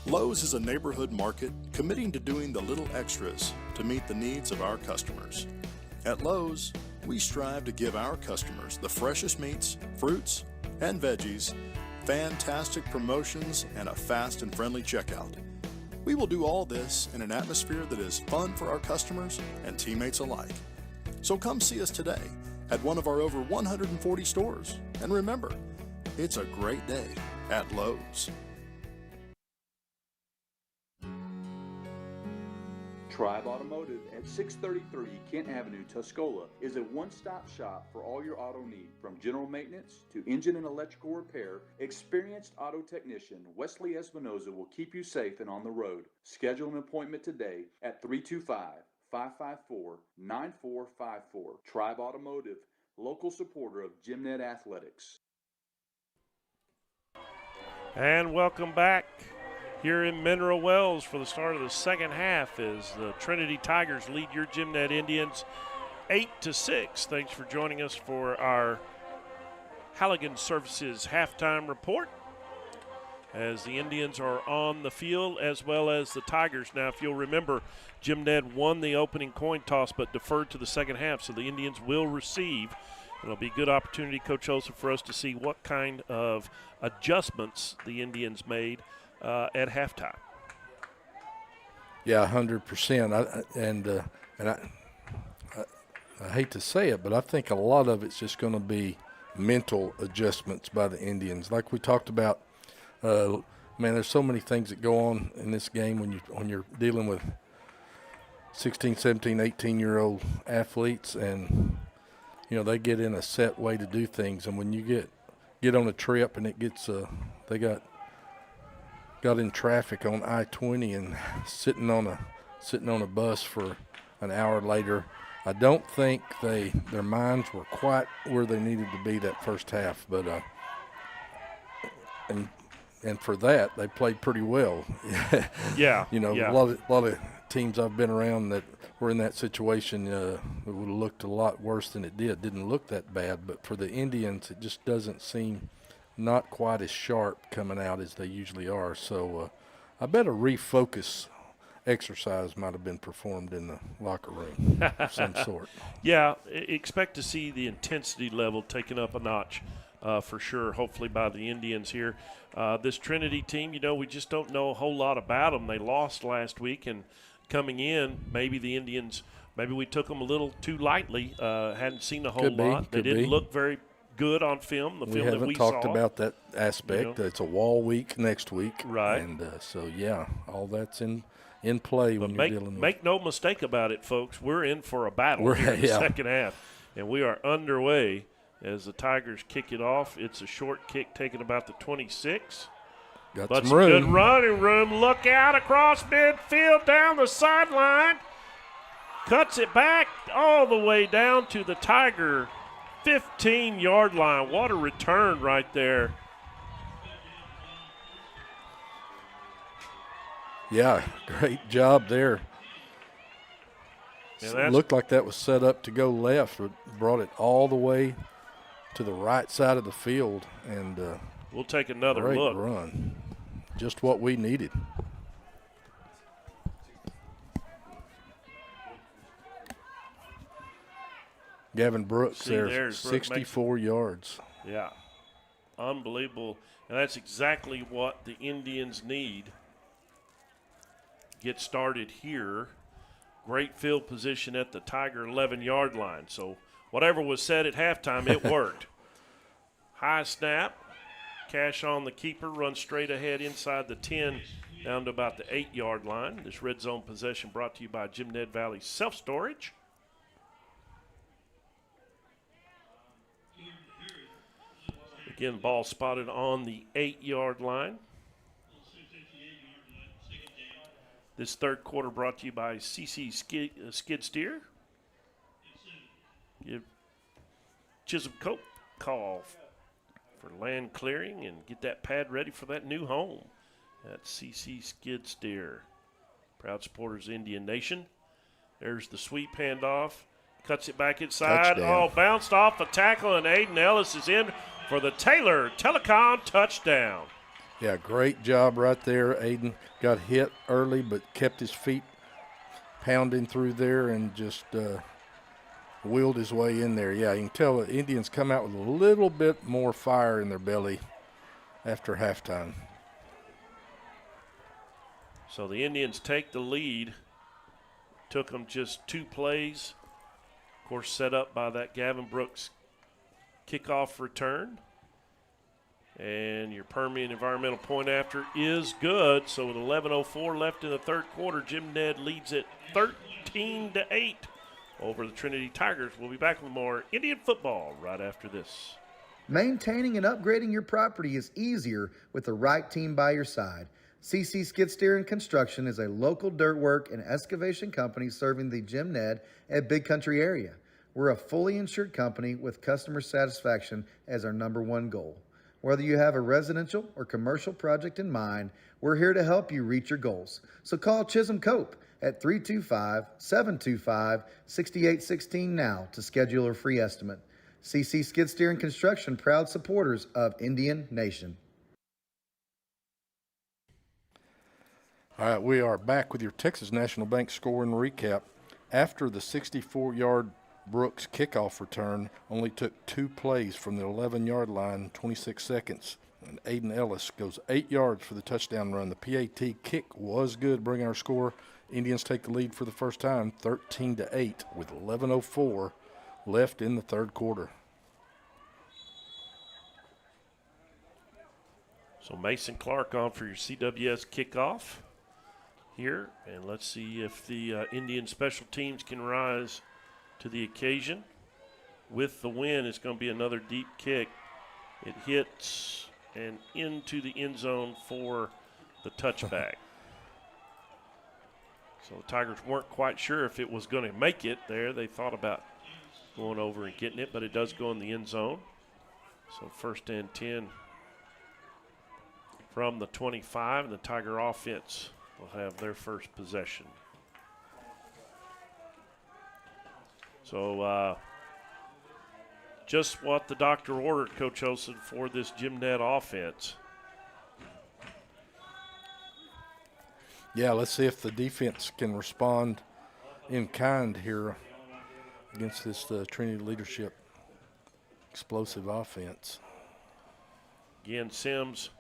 Lowe's is a neighborhood market committing to doing the little extras to meet the needs of our customers. At Lowe's, we strive to give our customers the freshest meats, fruits, and veggies, fantastic promotions, and a fast and friendly checkout. We will do all this in an atmosphere that is fun for our customers and teammates alike. So come see us today at one of our over 140 stores. And remember, it's a great day at Lowe's. Tribe Automotive at 633 Kent Avenue, Tuscola is a one-stop shop for all your auto needs. From general maintenance to engine and electrical repair, experienced auto technician Wesley Espinoza will keep you safe and on the road. Schedule an appointment today at 325-554-9454. Tribe Automotive, local supporter of GymNet Athletics. And welcome back here in Mineral Wells for the start of the second half as the Trinity Tigers lead your GymNet Indians 8-6. Thanks for joining us for our Halligan Services halftime report as the Indians are on the field as well as the Tigers. Now, if you'll remember, GymNet won the opening coin toss but deferred to the second half, so the Indians will receive. It'll be a good opportunity, Coach Olson, for us to see what kind of adjustments the Indians made at halftime. Yeah, 100%. I hate to say it, but I think a lot of it's just going to be mental adjustments by the Indians. Like we talked about, man, there's so many things that go on in this game when you're dealing with 16, 17, 18-year-old athletes, and they get in a set way to do things. And when you get on a trip and it gets they got in traffic on I-20 and sitting on a bus for an hour later, I don't think their minds were quite where they needed to be that first half. But and for that they played pretty well. Yeah. A lot of teams I've been around that were in that situation, it would have looked a lot worse than it did. It didn't look that bad, but for the Indians, it just doesn't seem not quite as sharp coming out as they usually are. So I bet a refocus exercise might have been performed in the locker room of some sort. Yeah, expect to see the intensity level taken up a notch for sure, hopefully by the Indians here. This Trinity team, we just don't know a whole lot about them. They lost last week, and coming in, maybe the Indians, maybe we took them a little too lightly, hadn't seen a whole lot. They didn't look very good on film, the film that we saw. We haven't talked about that aspect. It's a wall week next week. Right. And all that's in play when you're dealing with. Make no mistake about it, folks. We're in for a battle here in the second half, and we are underway as the Tigers kick it off. It's a short kick taken about the 26. Got some room. Good running room. Look out across midfield down the sideline. Cuts it back all the way down to the Tiger 15-yard line. What a return right there. Yeah, great job there. It looked like that was set up to go left. It brought it all the way to the right side of the field. And we'll take another great look. Run. Just what we needed. Gavin Brooks there, 64 yards. Yeah, unbelievable. And that's exactly what the Indians need. Get started here. Great field position at the Tiger 11-yard line. So whatever was said at halftime, it worked. High snap. Cash on the keeper, runs straight ahead inside the 10 down to about the 8-yard line. This red zone possession brought to you by GymNet Valley Self-Storage. Again, ball spotted on the 8-yard line. This third quarter brought to you by CC Skid Steer. Give Chisholm Cope call for land clearing and get that pad ready for that new home at CC Skid Steer. Proud supporters of Indian Nation. There's the sweep handoff. Cuts it back inside. Touchdown. Oh, bounced off the tackle, and Aiden Ellis is in for the Taylor Telecom touchdown. Yeah, great job right there. Aiden got hit early but kept his feet pounding through there and just wheeled his way in there. Yeah, you can tell the Indians come out with a little bit more fire in their belly after halftime. So the Indians take the lead. Took them just 2 plays. Of course, set up by that Gavin Brooks kickoff return. And your Permian Environmental point after is good. So with 11:04 left in the third quarter, Jim Ned leads it 13-8 over the Trinity Tigers. We'll be back with more Indian football right after this. Maintaining and upgrading your property is easier with the right team by your side. CC Skid Steer and Construction is a local dirt work and excavation company serving the Jim Ned and Big Country area. We're a fully insured company with customer satisfaction as our #1 goal. Whether you have a residential or commercial project in mind, we're here to help you reach your goals. So call Chisholm Cope at 325-725-6816 now to schedule a free estimate. CC Skid Steer and Construction, proud supporters of Indian Nation. All right, we are back with your Texas National Bank scoring recap. After the 64-yard Brooks kickoff return, only took 2 plays from the 11-yard line, 26 seconds. And Aiden Ellis goes 8 yards for the touchdown run. The PAT kick was good, bringing our score. Indians take the lead for the first time, 13-8, with 11:04 left in the third quarter. So Mason Clark on for your CWS kickoff here. And let's see if the Indian special teams can rise to the occasion. With the win, it's going to be another deep kick. It hits and into the end zone for the touchback. So the Tigers weren't quite sure if it was going to make it there. They thought about going over and getting it, but it does go in the end zone. So 1st and 10 from the 25, and the Tiger offense will have their first possession. So just what the doctor ordered, Coach Olsen, for this Jim Ned offense. Yeah, let's see if the defense can respond in kind here against this Trinity leadership explosive offense. Again, Sims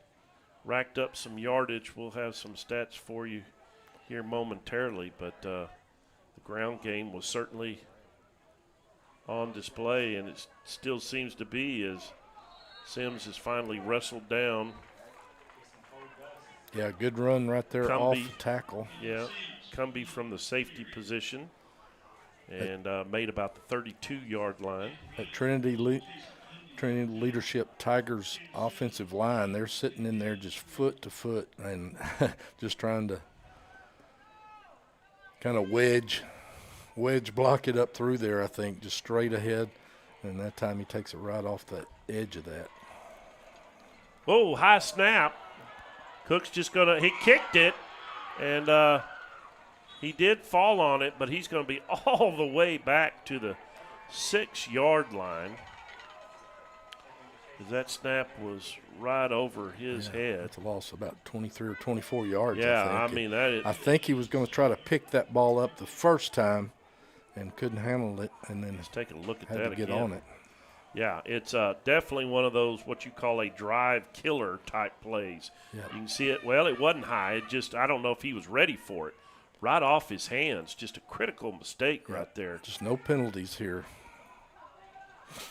racked up some yardage. We'll have some stats for you here momentarily, but the ground game was certainly on display, and it still seems to be as Sims is finally wrestled down. Yeah, good run right there off the tackle. Yeah, Cumbie from the safety position and made about the 32-yard line. At Trinity Leadership Tigers offensive line, they're sitting in there just foot to foot and just trying to kind of wedge block it up through there, I think, just straight ahead. And that time he takes it right off the edge of that. Whoa, high snap. Cook's just going to – he kicked it, and he did fall on it, but he's going to be all the way back to the 6-yard line. That snap was right over his head. It's a loss of about 23 or 24 yards, yeah, I think. I think he was going to try to pick that ball up the first time and couldn't handle it, and then let's take a look at had that to get again. on it. Yeah, it's definitely one of those what you call a drive killer type plays. Yeah. You can see it. Well, it wasn't high. It just, I don't know if he was ready for it. Right off his hands. Just a critical mistake right there. Just no penalties here.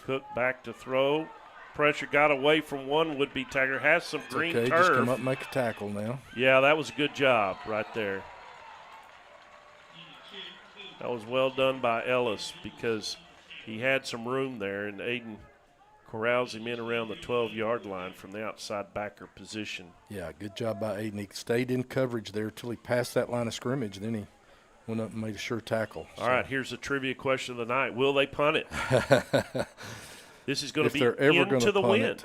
Cook back to throw. Pressure got away from one would-be Tiger. Has some green turf. Just come up and make a tackle now. Yeah, that was a good job right there. That was well done by Ellis because he had some room there, and Aiden corrals him in around the 12-yard line from the outside backer position. Yeah, good job by Aiden. He stayed in coverage there until he passed that line of scrimmage. Then he went up and made a sure tackle. All right, here's the trivia question of the night. Will they punt it? This is going to be into the wind.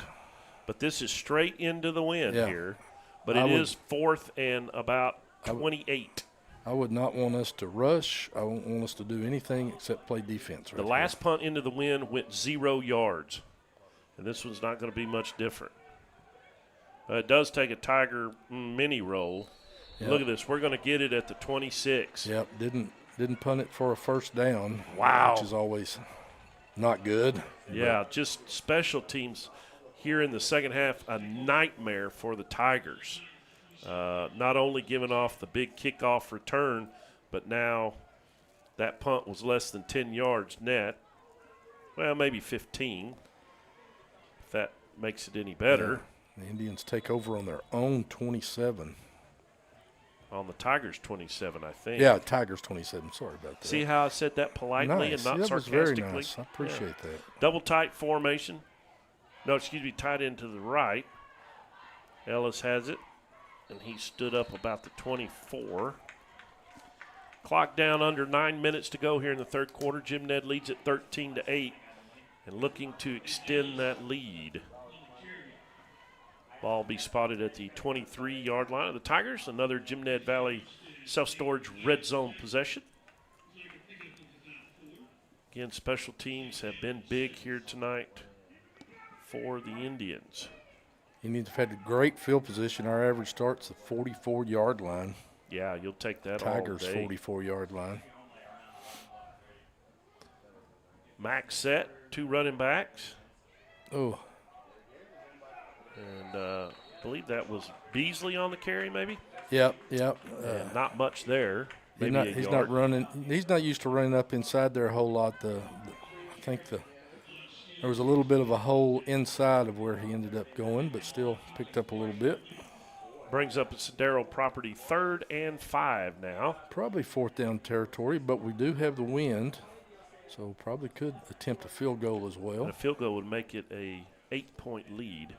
But this is straight into the wind here. But it is 4th and about 28. I would not want us to rush. I won't want us to do anything except play defense. The last punt into the wind went 0 yards. And this one's not going to be much different. It does take a Tiger mini roll. Yep. Look at this. We're going to get it at the 26. Yep, didn't punt it for a first down. Wow. Which is always not good. Yeah, just special teams here in the second half, a nightmare for the Tigers. Not only giving off the big kickoff return, but now that punt was less than 10 yards net. Well, maybe 15, if that makes it any better. Yeah. The Indians take over on their own 27. On the Tigers' 27, I think. Yeah, Tigers 27. Sorry about that. See how I said that politely nice. and not that sarcastically? was very nice. I appreciate that. Double tight formation. No, excuse me, tight end to the right. Ellis has it, and he stood up about the 24. Clock down under 9 minutes to go here in the third quarter. Jim Ned leads at 13-8 and looking to extend that lead. Ball be spotted at the 23-yard line of the Tigers. Another Jim Ned Valley self-storage red zone possession. Again, special teams have been big here tonight for the Indians. Indians have had a great field position. Our average starts the 44-yard line. Yeah, you'll take that Tigers all day. 44-yard line. Max set, 2 running backs. Oh. And I believe that was Beasley on the carry, maybe? Yep. And not much there. Maybe he's not running. He's not used to running up inside there a whole lot. I think there was a little bit of a hole inside of where he ended up going, but still picked up a little bit. Brings up Cedar property 3rd and 5 now. Probably 4th down territory, but we do have the wind, so probably could attempt a field goal as well. And a field goal would make it a 8-point lead.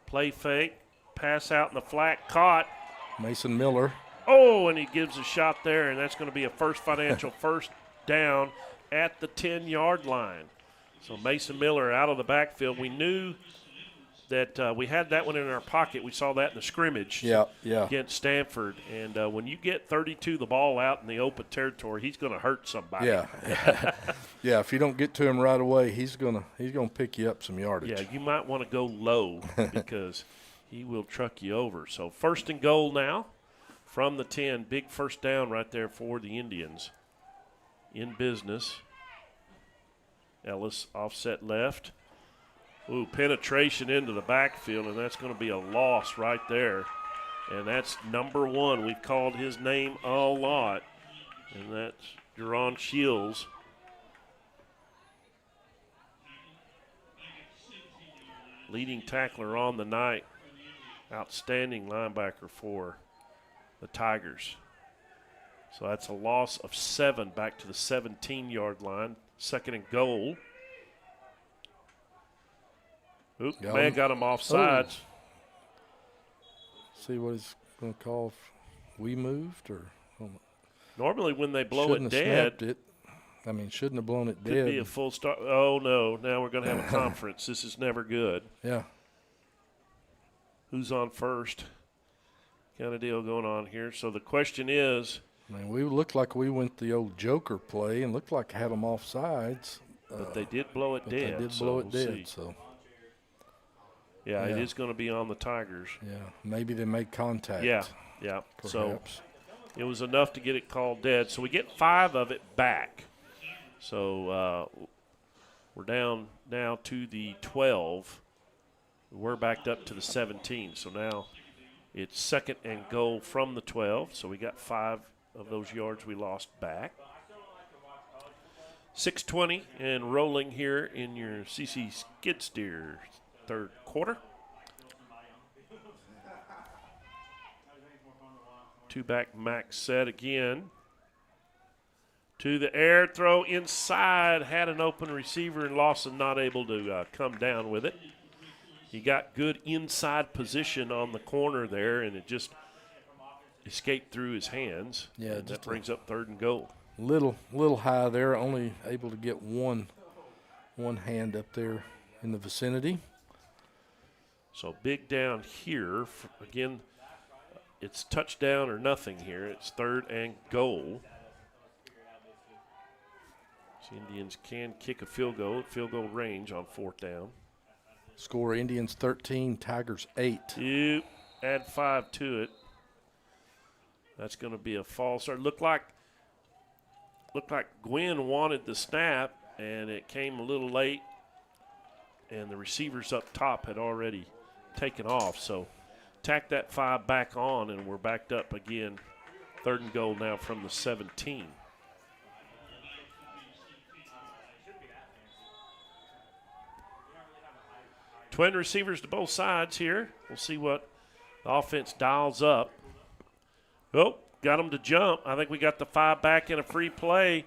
Play fake, pass out in the flat, caught. Mason Miller. Oh, and he gives a shot there, and that's going to be a First Financial first down at the 10-yard line. So Mason Miller out of the backfield. We knew that we had that one in our pocket. We saw that in the scrimmage against Stanford. And when you get 32 the ball out in the open territory, he's going to hurt somebody. Yeah. Yeah, if you don't get to him right away, he's gonna pick you up some yardage. Yeah, you might want to go low because he will truck you over. So 1st and goal now from the 10. Big first down right there for the Indians. In business. Ellis offset left. Ooh, penetration into the backfield, and that's going to be a loss right there. And that's number 1. We've called his name a lot, and that's Jerron Shields. Leading tackler on the night. Outstanding linebacker for the Tigers. So that's a loss of 7 back to the 17-yard line. 2nd and goal. Oop, man got him offsides. See what he's going to call. We moved or normally when they blow shouldn't it have dead. snapped it. I mean, shouldn't have blown it Could dead. be a full start. Oh, no. Now we're going to have a conference. This is never good. Yeah. Who's on first? Kind of deal going on here. So the question is. I mean, we looked like we went the old Joker play and looked like had them off sides. But they did blow it dead. They did blow it dead, so. Yeah, it is going to be on the Tigers. Yeah, maybe they made contact. Yeah. Perhaps. So it was enough to get it called dead. So we get 5 of it back. So we're down now to the 12. We're backed up to the 17. So now it's 2nd and goal from the 12. So we got 5 of those yards we lost back. 6:20 and rolling here in your CC Skid Steer third quarter. 2-back Max set again. To the air, throw inside. Had an open receiver, and Lawson not able to come down with it. He got good inside position on the corner there, and it just escaped through his hands. Yeah, and that brings up 3rd and goal. Little high there, only able to get one hand up there in the vicinity. So big down here. Again, it's touchdown or nothing here. It's 3rd and goal. So Indians can kick a field goal at field goal range on 4th down. Score Indians 13, Tigers 8. You add 5 to it. That's going to be a false start. Looked like Gwynn wanted the snap, and it came a little late, and the receivers up top had already taken off. So tack that 5 back on, and we're backed up again. 3rd and goal now from the 17. Twin receivers to both sides here. We'll see what the offense dials up. Oh, got them to jump. I think we got the 5 back in a free play.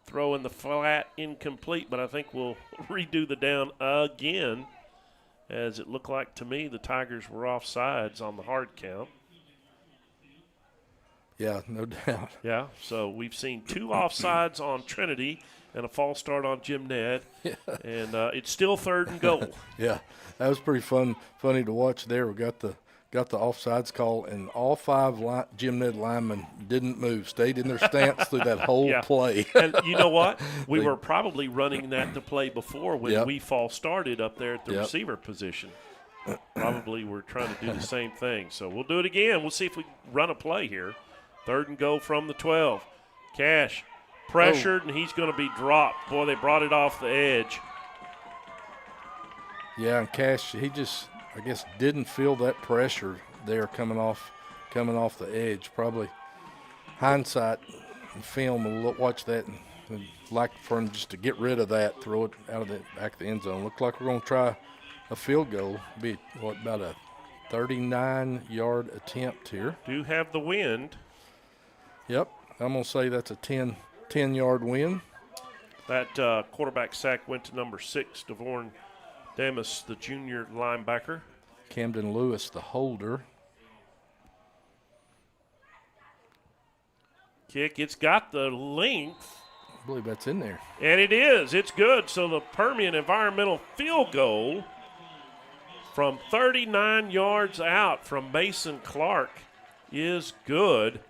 Throw in the flat, incomplete, but I think we'll redo the down again, as it looked like to me the Tigers were offsides on the hard count. Yeah, no doubt. Yeah, so we've seen 2 offsides on Trinity and a false start on Jim Ned, and it's still 3rd and goal. Yeah, that was pretty funny to watch there. We got the offsides call, and all 5 Jim Ned linemen didn't move, stayed in their stance through that whole play. And you know what? We were probably running that to play before when we false started up there at the receiver position. Probably we're trying to do the same thing. So we'll do it again. We'll see if we run a play here. 3rd and goal from the 12. Cash pressured, and he's going to be dropped. Boy, they brought it off the edge. Yeah, and Cash, he just, I guess, didn't feel that pressure there coming off the edge. Probably hindsight and film, we'll watch that and like for him just to get rid of that, throw it out of the back of the end zone. Looked like we're going to try a field goal. Be about a 39-yard attempt here. Do have the wind. Yep, I'm going to say that's a 10-yard win. That quarterback sack went to number 6, DeVorn Damas, the junior linebacker. Camden Lewis, the holder. Kick, it's got the length. I believe that's in there. And it is. It's good. So the Permian Environmental field goal from 39 yards out from Mason Clark is good.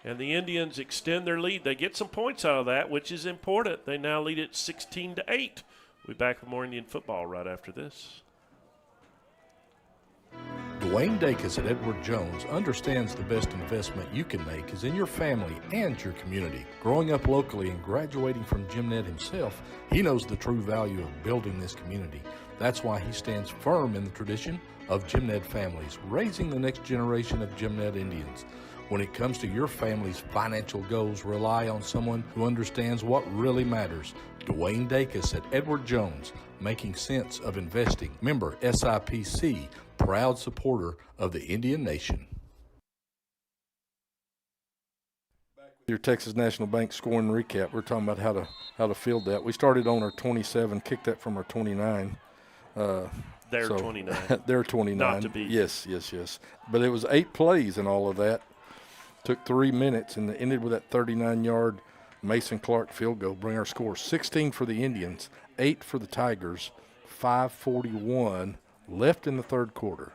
And the Indians extend their lead. They get some points out of that, which is important. They now lead it 16-8. We'll be back with more Indian football right after this. Dwayne Dacus at Edward Jones understands the best investment you can make is in your family and your community. Growing up locally and graduating from Jim Ned himself, he knows the true value of building this community. That's why he stands firm in the tradition of Jim Ned families, raising the next generation of Jim Ned Indians. When it comes to your family's financial goals, rely on someone who understands what really matters. Dwayne Dacus at Edward Jones, making sense of investing. Member SIPC, proud supporter of the Indian Nation. Your Texas National Bank scoring recap. We're talking about how to field that. We started on our 27, kicked that from our 29. They're 29. They're 29. Not to be. Yes. But it was 8 plays in all of that. Took 3 minutes and ended with that 39-yard Mason Clark field goal. Bring our score 16 for the Indians, 8 for the Tigers, 5:41 left in the 3rd quarter.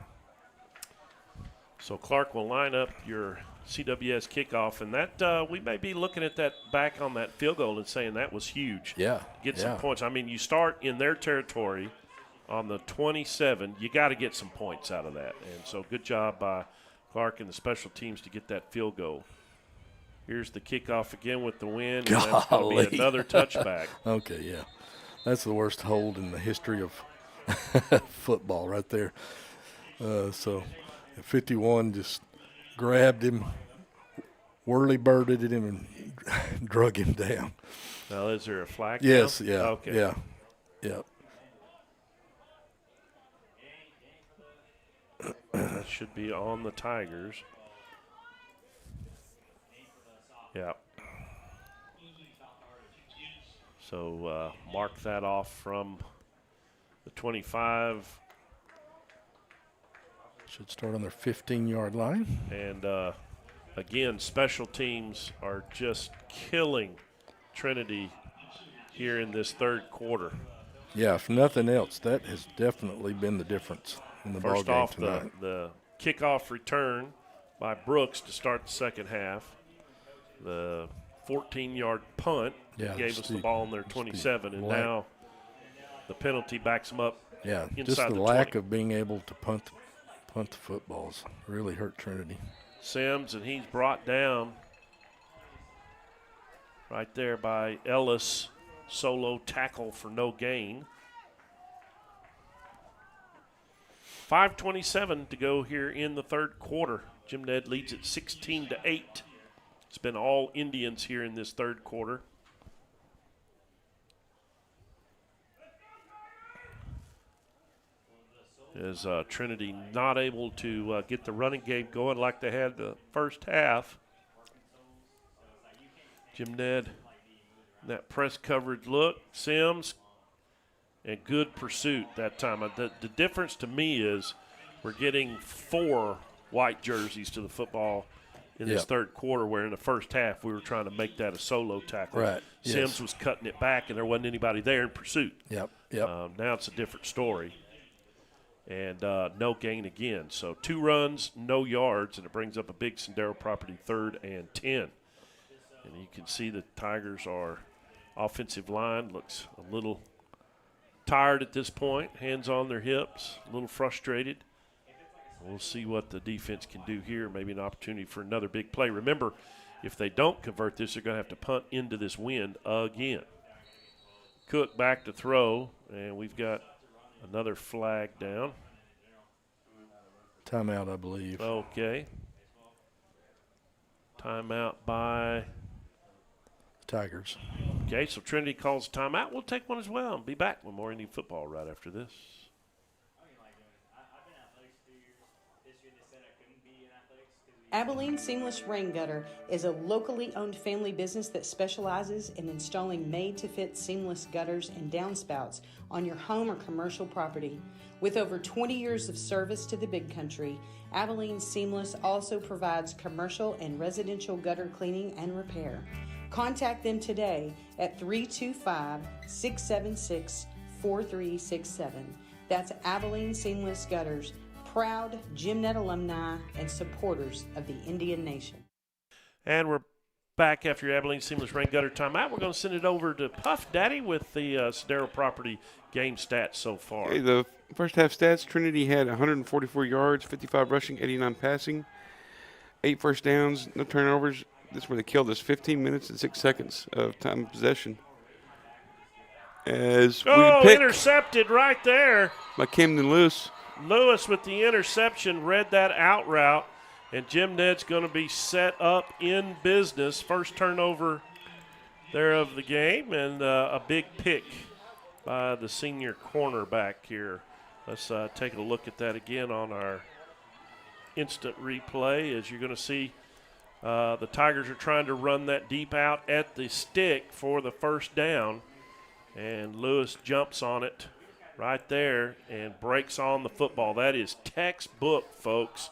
So Clark will line up your CWS kickoff, and that we may be looking at that back on that field goal and saying that was huge. Yeah. Get some points. I mean, you start in their territory on the 27. You got to get some points out of that. And so good job by Clark and the special teams to get that field goal. Here's the kickoff again with the wind. And that's going to be another touchback. Okay, yeah. That's the worst hold in the history of football right there. So 51 just grabbed him, whirly-birded him, and drug him down. Now, is there a flag? Yes, now? yeah. Okay. Yeah. That should be on the Tigers. Yeah. So mark that off from the 25. Should start on their 15-yard line. And, again, special teams are just killing Trinity here in this 3rd quarter. Yeah, if nothing else, that has definitely been the difference in the ball game tonight. First off, the kickoff return by Brooks to start the 2nd half. The 14-yard punt gave us the ball on their 27, and now the penalty backs them up Yeah, inside just the the lack 20. of being able to punt the footballs really hurt Trinity. Sims, and he's brought down right there by Ellis. Solo tackle for no gain. 5:27 to go here in the third quarter. Jim Ned leads it 16-8. It's been all Indians here in this third quarter. As Trinity not able to get the running game going like they had the first half. Jim Ned, that press coverage look, Sims, and good pursuit that time. The difference to me is we're getting 4 white jerseys to the football in this third quarter, where in the first half we were trying to make that a solo tackle. Right. Sims was cutting it back, and there wasn't anybody there in pursuit. Yep. Now it's a different story. And no gain again. So 2 runs, no yards, and it brings up a big Cedar property 3rd and 10. And you can see the Tigers are offensive line looks a little tired at this point, hands on their hips, a little frustrated. We'll see what the defense can do here, maybe an opportunity for another big play. Remember, if they don't convert this, they're going to have to punt into this wind again. Cook back to throw, and we've got another flag down. Timeout, I believe. Okay. Timeout by Tigers. Okay, so Trinity calls timeout. We'll take one as well and be back with more Indian football right after this. Abilene Seamless Rain Gutter is a locally owned family business that specializes in installing made-to-fit seamless gutters and downspouts on your home or commercial property. With over 20 years of service to the Big Country, Abilene Seamless also provides commercial and residential gutter cleaning and repair. Contact them today at 325-676-4367. That's Abilene Seamless Gutters, proud GymNet alumni and supporters of the Indian Nation. And we're back after your Abilene Seamless Rain Gutter timeout. We're going to send it over to Puff Daddy with the Cedar property game stats so far. Okay, the first half stats, Trinity had 144 yards, 55 rushing, 89 passing, 8 first downs, no turnovers. This is where they killed us, 15 minutes and 6 seconds of time of possession. As we picked intercepted right there. by Camden Lewis. Lewis with the interception read that out route, and Jim Ned's going to be set up in business. First turnover there of the game, and a big pick by the senior cornerback here. Let's take a look at that again on our instant replay. As you're going to see, the Tigers are trying to run that deep out at the stick for the first down, and Lewis jumps on it right there and breaks on the football. That is textbook, folks,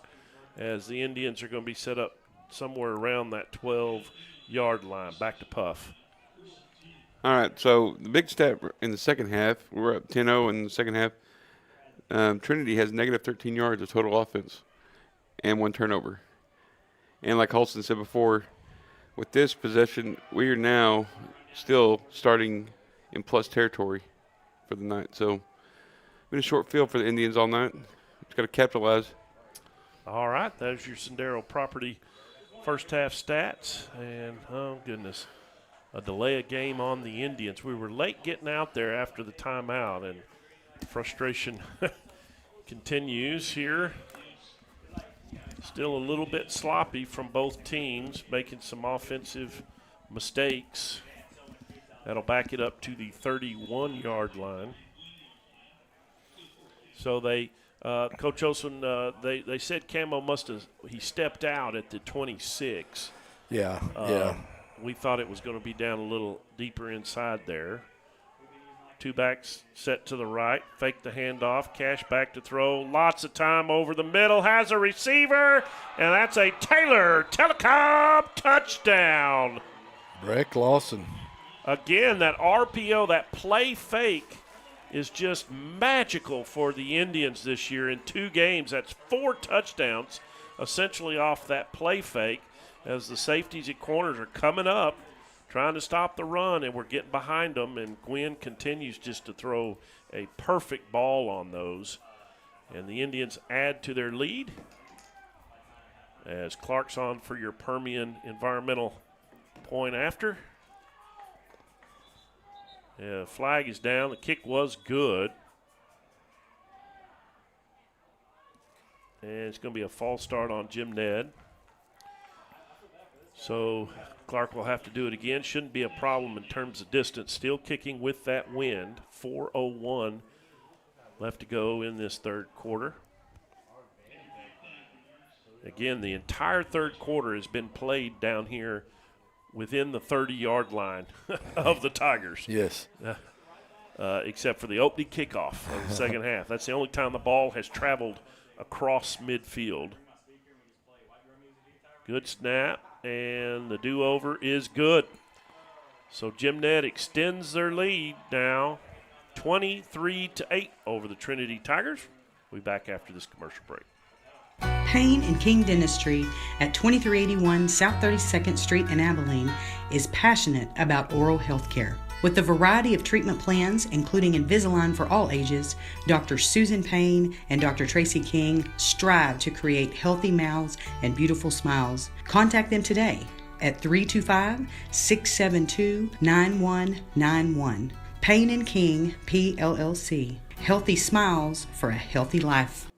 as the Indians are going to be set up somewhere around that 12-yard line. Back to Puff. All right, so the big stat in the second half, we're up 10-0 in the second half. Trinity has negative 13 yards of total offense and 1 turnover. And like Holston said before, with this possession, we are now still starting in plus territory for the night. So been a short field for the Indians all night. Just got to capitalize. All right, there's your Sendero property first half stats. And, oh, goodness, a delay of game on the Indians. We were late getting out there after the timeout, and frustration continues here. Still a little bit sloppy from both teams, making some offensive mistakes. That'll back it up to the 31-yard line. So they, Coach Olson, they said Camo he stepped out at the 26. Yeah. We thought it was going to be down a little deeper inside there. 2 backs set to the right, fake the handoff, Cash back to throw. Lots of time over the middle, has a receiver, and that's a Taylor Telecom touchdown. Breck Lawson. Again, that RPO, that play fake, is just magical for the Indians this year in 2 games. That's 4 touchdowns essentially off that play fake as the safeties and corners are coming up, trying to stop the run, and we're getting behind them, and Gwynn continues just to throw a perfect ball on those. And the Indians add to their lead as Clark's on for your Permian environmental point after. Yeah, flag is down. The kick was good. And it's going to be a false start on Jim Ned. So Clark will have to do it again. Shouldn't be a problem in terms of distance. Still kicking with that wind. 4:01 left to go in this third quarter. Again, the entire third quarter has been played down here within the 30-yard line of the Tigers. Yes. Except for the opening kickoff of the second half. That's the only time the ball has traveled across midfield. Good snap, and the do-over is good. So Jim Ned extends their lead now 23-8 over the Trinity Tigers. We'll be back after this commercial break. Payne and King Dentistry at 2381 South 32nd Street in Abilene is passionate about oral health care. With a variety of treatment plans, including Invisalign for all ages, Dr. Susan Payne and Dr. Tracy King strive to create healthy mouths and beautiful smiles. Contact them today at 325-672-9191. Payne and King, PLLC. Healthy smiles for a healthy life.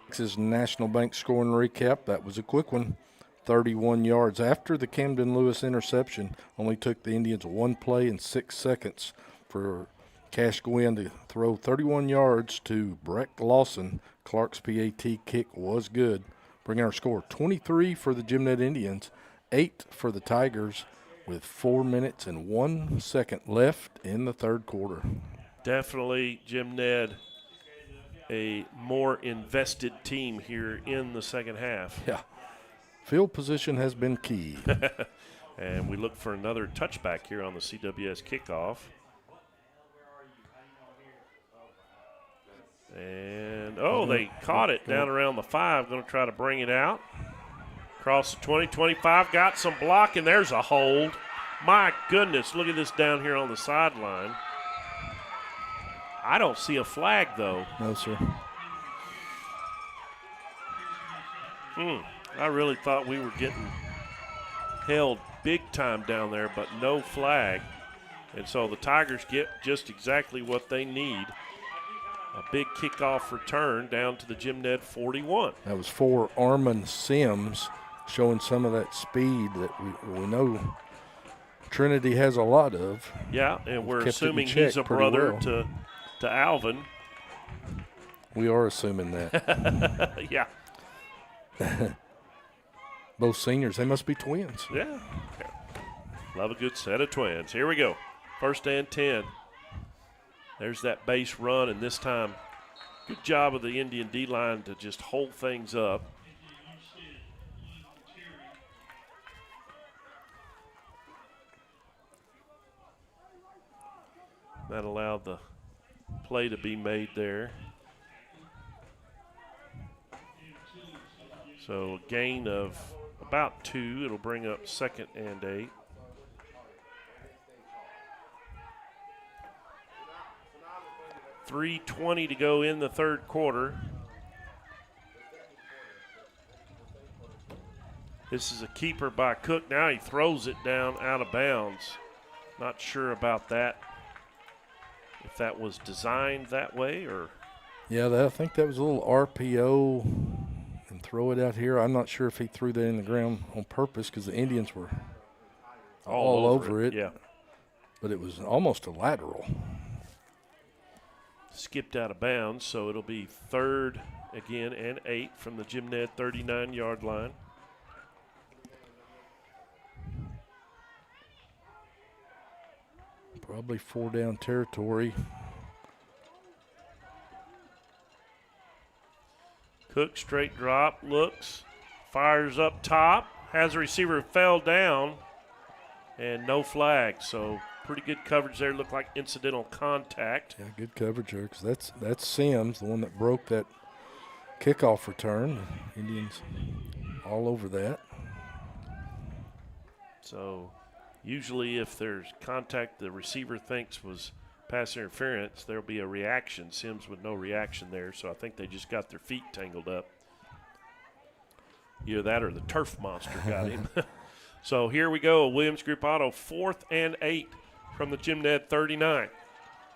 Texas National Bank scoring recap. That was a quick one. 31 yards after the Camden Lewis interception. Only took the Indians 1 play and 6 seconds for Cash Gwynn to throw 31 yards to Breck Lawson. Clark's PAT kick was good, bringing our score 23 for the Jim Ned Indians, 8 for the Tigers, with 4 minutes and 1 second left in the third quarter. Definitely Jim Ned, a more invested team here in the second half. Yeah. Field position has been key. And we look for another touchback here on the CWS kickoff. And, they caught it down around the 5. Going to try to bring it out. Across the 20, 25, got some block, and there's a hold. My goodness, look at this down here on the sideline. I don't see a flag, though. No, sir. I really thought we were getting held big time down there, but no flag. And so the Tigers get just exactly what they need. A big kickoff return down to the Jim Ned 41. That was for Armand Sims, showing some of that speed that we know Trinity has a lot of. Yeah, and we're Kept it in assuming check he's a pretty brother well. to Alvin. We are assuming that. Yeah. Both seniors, they must be twins. Yeah. Love a good set of twins. Here we go. 1st and 10. There's that base run, and this time, good job of the Indian D-line to just hold things up. That allowed the play to be made there. So a gain of about 2. It'll bring up 2nd and 8. .320 to go in the third quarter. This is a keeper by Cook. Now he throws it down out of bounds. Not sure about that. If that was designed that way or. Yeah, I think that was a little RPO and throw it out here. I'm not sure if he threw that in the ground on purpose because the Indians were all over it. Yeah. But it was almost a lateral. Skipped out of bounds, so it'll be 3rd again and 8 from the Jim Ned 39-yard line. Probably 4 down territory. Cook straight drop, looks, fires up top, has a receiver fell down, and no flag. So pretty good coverage there. Looked like incidental contact. Yeah, good coverage there because that's Sims, the one that broke that kickoff return. Indians all over that. So usually if there's contact the receiver thinks was pass interference, there'll be a reaction. Sims with no reaction there, so I think they just got their feet tangled up. Either that or the turf monster got him. So here we go, Williams Group Auto, 4th and 8 from the Jim Ned 39.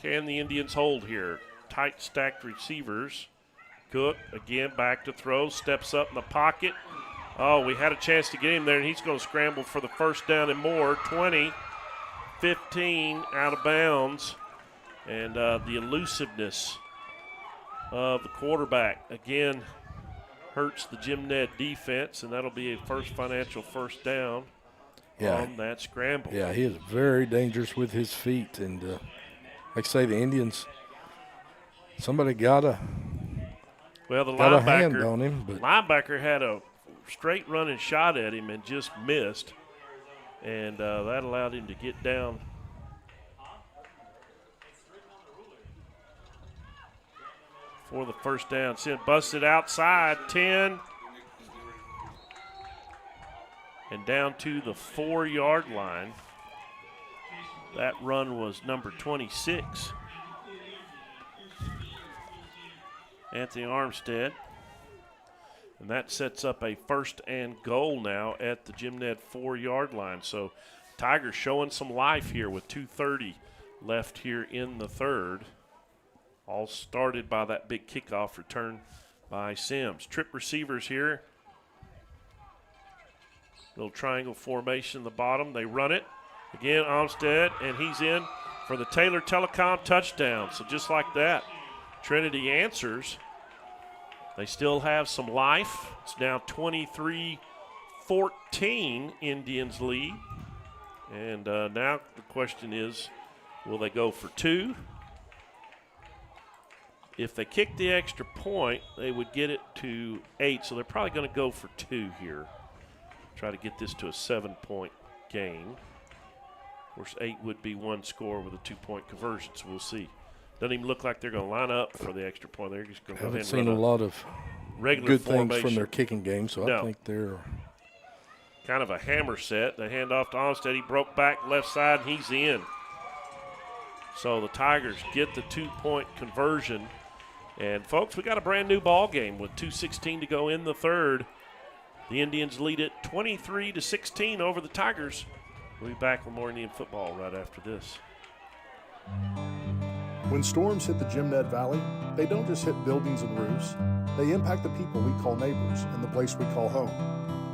Can the Indians hold here? Tight stacked receivers. Cook again back to throw, steps up in the pocket. Oh, we had a chance to get him there, and he's going to scramble for the first down and more. 20, 15 out of bounds. And the elusiveness of the quarterback, again, hurts the Jim Ned defense, and that'll be a first financial first down on that scramble. Yeah, he is very dangerous with his feet. And like I say, the Indians, somebody got a hand on him. But linebacker had a straight running shot at him and just missed, and that allowed him to get down. For the first down. Sid busted outside, 10. And down to the 4-yard line. That run was number 26. Anthony Armstead. And that sets up a first and goal now at the Jim Ned 4-yard line. So Tigers showing some life here with 2:30 left here in the third. All started by that big kickoff return by Sims. Trip receivers here. Little triangle formation in the bottom. They run it. Again, Olmstead, and he's in for the Taylor Telecom touchdown. So just like that, Trinity answers. They still have some life. It's now 23-14 Indians lead. And now the question is, will they go for 2? If they kick the extra point, they would get it to 8, so they're probably going to go for 2 here. Try to get this to a 7-point game. Of course, 8 would be one score with a 2-point conversion, so we'll see. Doesn't even look like they're going to line up for the extra point. They're just going to go ahead and run a lot of regular good formation. Things from their kicking game, so I think they're kind of a hammer set. They hand off to Onstead. He broke back left side, and he's in. So the Tigers get the 2-point conversion. And, folks, we got a brand-new ball game with 2:16 to go in the third. The Indians lead it 23-16 over the Tigers. We'll be back with more Indian football right after this. When storms hit the Jim Ned Valley, they don't just hit buildings and roofs. They impact the people we call neighbors and the place we call home.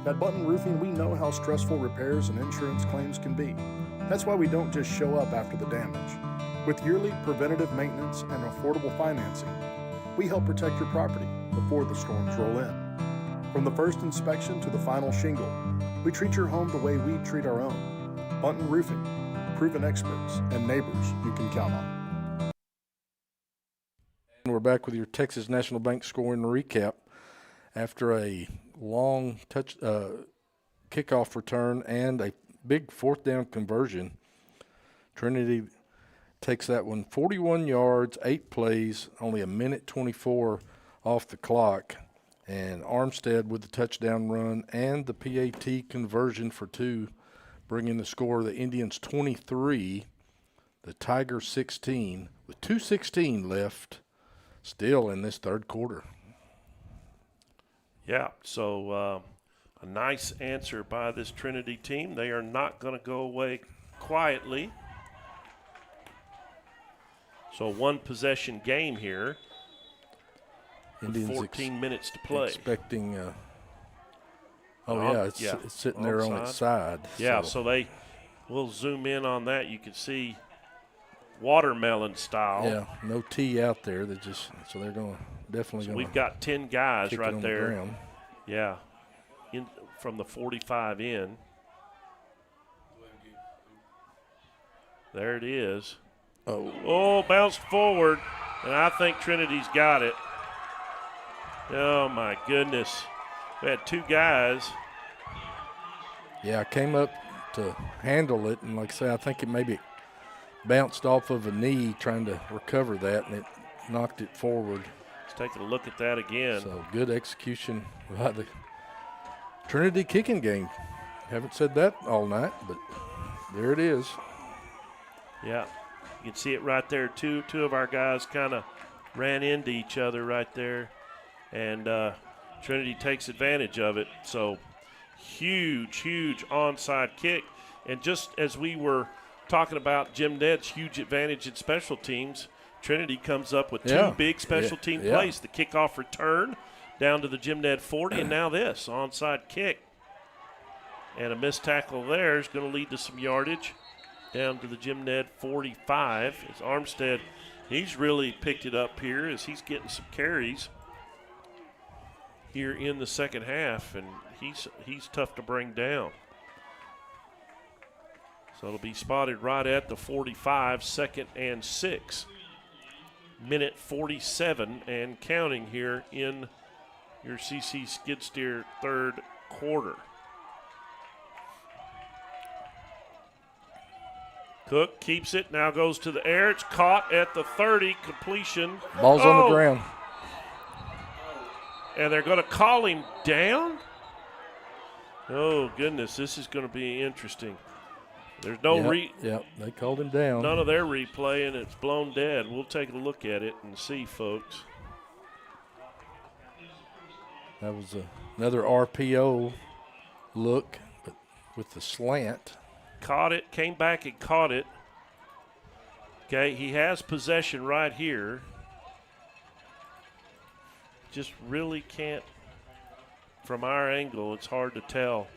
At Button Roofing, we know how stressful repairs and insurance claims can be. That's why we don't just show up after the damage. With yearly preventative maintenance and affordable financing, we help protect your property before the storms roll in. From the first inspection to the final shingle, we treat your home the way we treat our own. Bunton Roofing, proven experts and neighbors you can count on. And we're back with your Texas National Bank scoring recap. After a long kickoff return and a big 4th down conversion, Trinity takes that one 41 yards, 8 plays, only a minute 24 off the clock. And Armstead with the touchdown run and the PAT conversion for 2, bringing the score the Indians 23, the Tigers 16, with 2:16 left still in this third quarter. Yeah, so a nice answer by this Trinity team. They are not going to go away quietly. So one possession game here. Indians 14 minutes to play. Expecting, it's sitting there on its side. Yeah, so we'll zoom in on that. You can see watermelon style. Yeah, no tee out there. They're going to definitely going to. We've got 10 guys right there. The yeah, from the 45 in. There it is. Oh, bounced forward, and I think Trinity's got it. Oh, my goodness. We had 2 guys. Yeah, I came up to handle it, and like I say, I think it maybe bounced off of a knee trying to recover that, and it knocked it forward. Let's take a look at that again. So good execution by the Trinity kicking game. Haven't said that all night, but there it is. Yeah, you can see it right there. Two of our guys kind of ran into each other right there, and Trinity takes advantage of it. So huge onside kick. And just as we were talking about Jim Ned's huge advantage in special teams, Trinity comes up with two big special team plays. The kickoff return down to the Jim Ned 40, and now this onside kick. And a missed tackle there is going to lead to some yardage down to the Jim Ned 45. As Armstead, he's really picked it up here as he's getting some carries here in the second half, and he's tough to bring down. So it'll be spotted right at the 45, 2nd and 6. Minute 47 and counting here in your CC Skid Steer third quarter. Cook keeps it, now goes to the air. It's caught at the 30, completion. Ball's on the ground. And they're going to call him down? Oh, goodness, this is going to be interesting. There's no they called him down. None of their replay, and it's blown dead. We'll take a look at it and see, folks. That was another RPO look, but with the slant. Caught it, came back and caught it. Okay, he has possession right here. Just really can't, from our angle, it's hard to tell.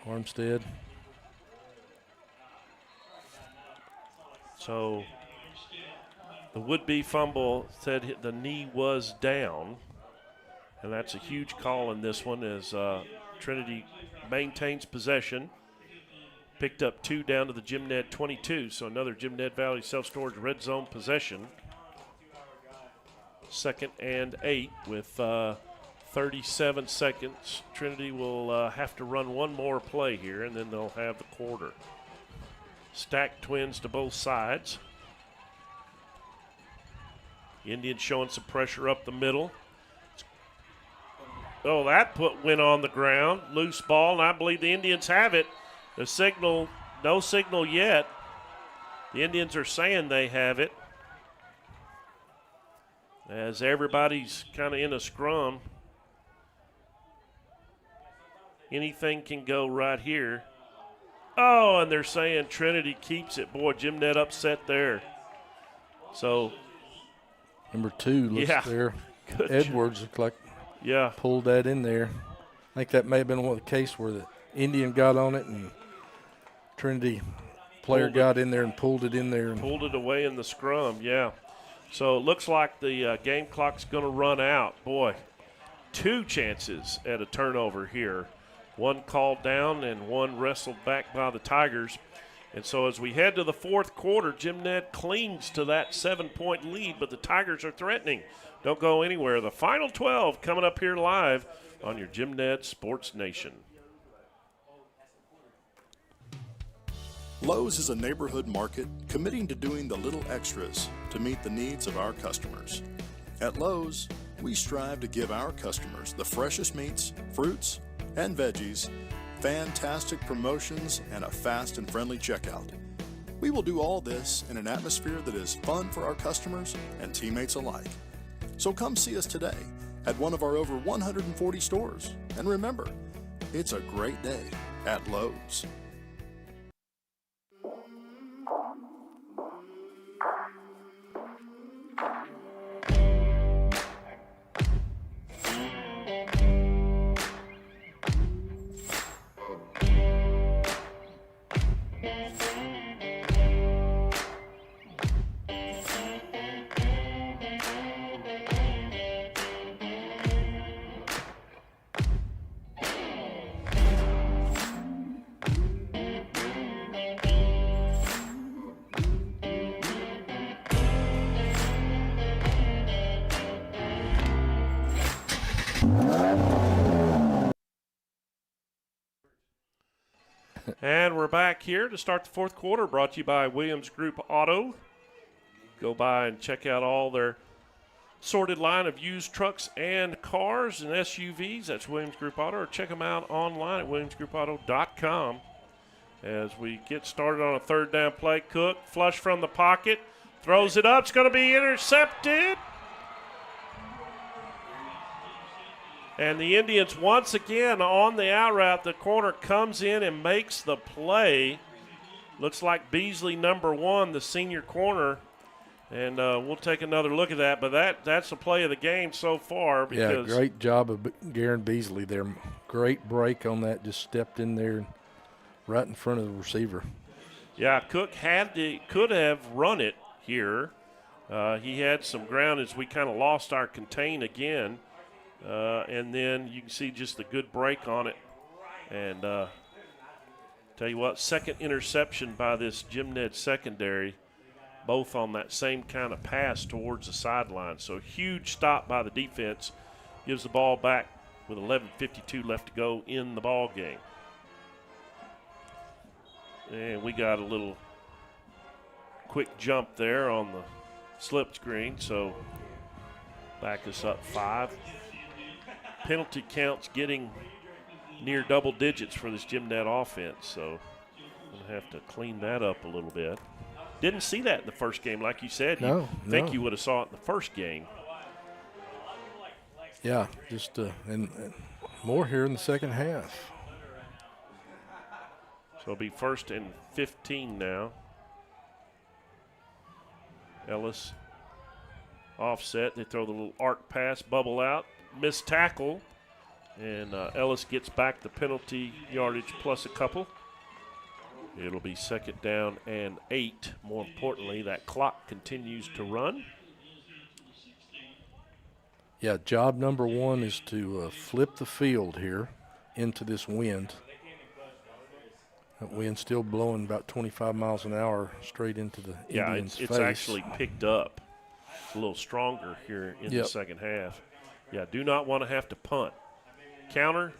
Armstead. So the would-be fumble said the knee was down, and that's a huge call in this one as Trinity maintains possession. Picked up 2 down to the Jim Ned 22, so another Jim Ned Valley self-storage red zone possession. 2nd and 8 with 37 seconds. Trinity will have to run one more play here, and then they'll have the quarter. Stacked twins to both sides. Indians showing some pressure up the middle. Oh, that went on the ground. Loose ball, and I believe the Indians have it. The signal, no signal yet. The Indians are saying they have it. As everybody's kind of in a scrum. Anything can go right here. Oh, and they're saying Trinity keeps it. Boy, Jim Ned upset there. So. Number 2 looks there. Good Edwards looked like pulled that in there. I think that may have been one of the case where the Indian got on it and Trinity player got in there and pulled it in there. Pulled it away in the scrum, yeah. So it looks like the game clock's going to run out. Boy, 2 chances at a turnover here. One called down and one wrestled back by the Tigers. And so as we head to the fourth quarter, Jim Ned clings to that 7-point lead, but the Tigers are threatening. Don't go anywhere. The final 12 coming up here live on your Jim Ned Sports Nation. Lowe's is a neighborhood market committing to doing the little extras to meet the needs of our customers. At Lowe's, we strive to give our customers the freshest meats, fruits, and veggies, fantastic promotions, and a fast and friendly checkout. We will do all this in an atmosphere that is fun for our customers and teammates alike. So come see us today at one of our over 140 stores. And remember, it's a great day at Lowe's. And we're back here to start the fourth quarter, brought to you by Williams Group Auto. Go by and check out all their sorted line of used trucks and cars and SUVs. That's Williams Group Auto, or check them out online at williamsgroupauto.com. As we get started on a third down play, Cook, flush from the pocket, throws it up. It's going to be intercepted. And the Indians once again on the out route. The corner comes in and makes the play. Looks like Beasley, number 1, the senior corner. And we'll take another look at that. But that's the play of the game so far. Yeah, great job of Garen Beasley there. Great break on that. Just stepped in there right in front of the receiver. Yeah, Cook could have run it here. He had some ground as we kind of lost our contain again. And then you can see just the good break on it. And tell you what, second interception by this Jim Ned secondary, both on that same kind of pass towards the sideline. So huge stop by the defense, gives the ball back with 11:52 left to go in the ball game. And we got a little quick jump there on the slip screen, so back us up 5. Penalty counts getting near double digits for this Jim Ned offense, so we'll have to clean that up a little bit. Didn't see that in the first game, like you said. No, think you would have saw it in the first game. Yeah, just and more here in the second half. So it'll be 1st and 15 now. Ellis offset. They throw the little arc pass, bubble out, missed tackle, and Ellis gets back the penalty yardage plus a couple. It'll be 2nd down and 8. More importantly, that clock continues to run. Yeah, job number 1 is to flip the field here into this wind. That wind's still blowing about 25 miles an hour straight into the Indians' face. It's actually picked up. It's a little stronger here in the second half. Yeah, do not want to have to punt. Counter,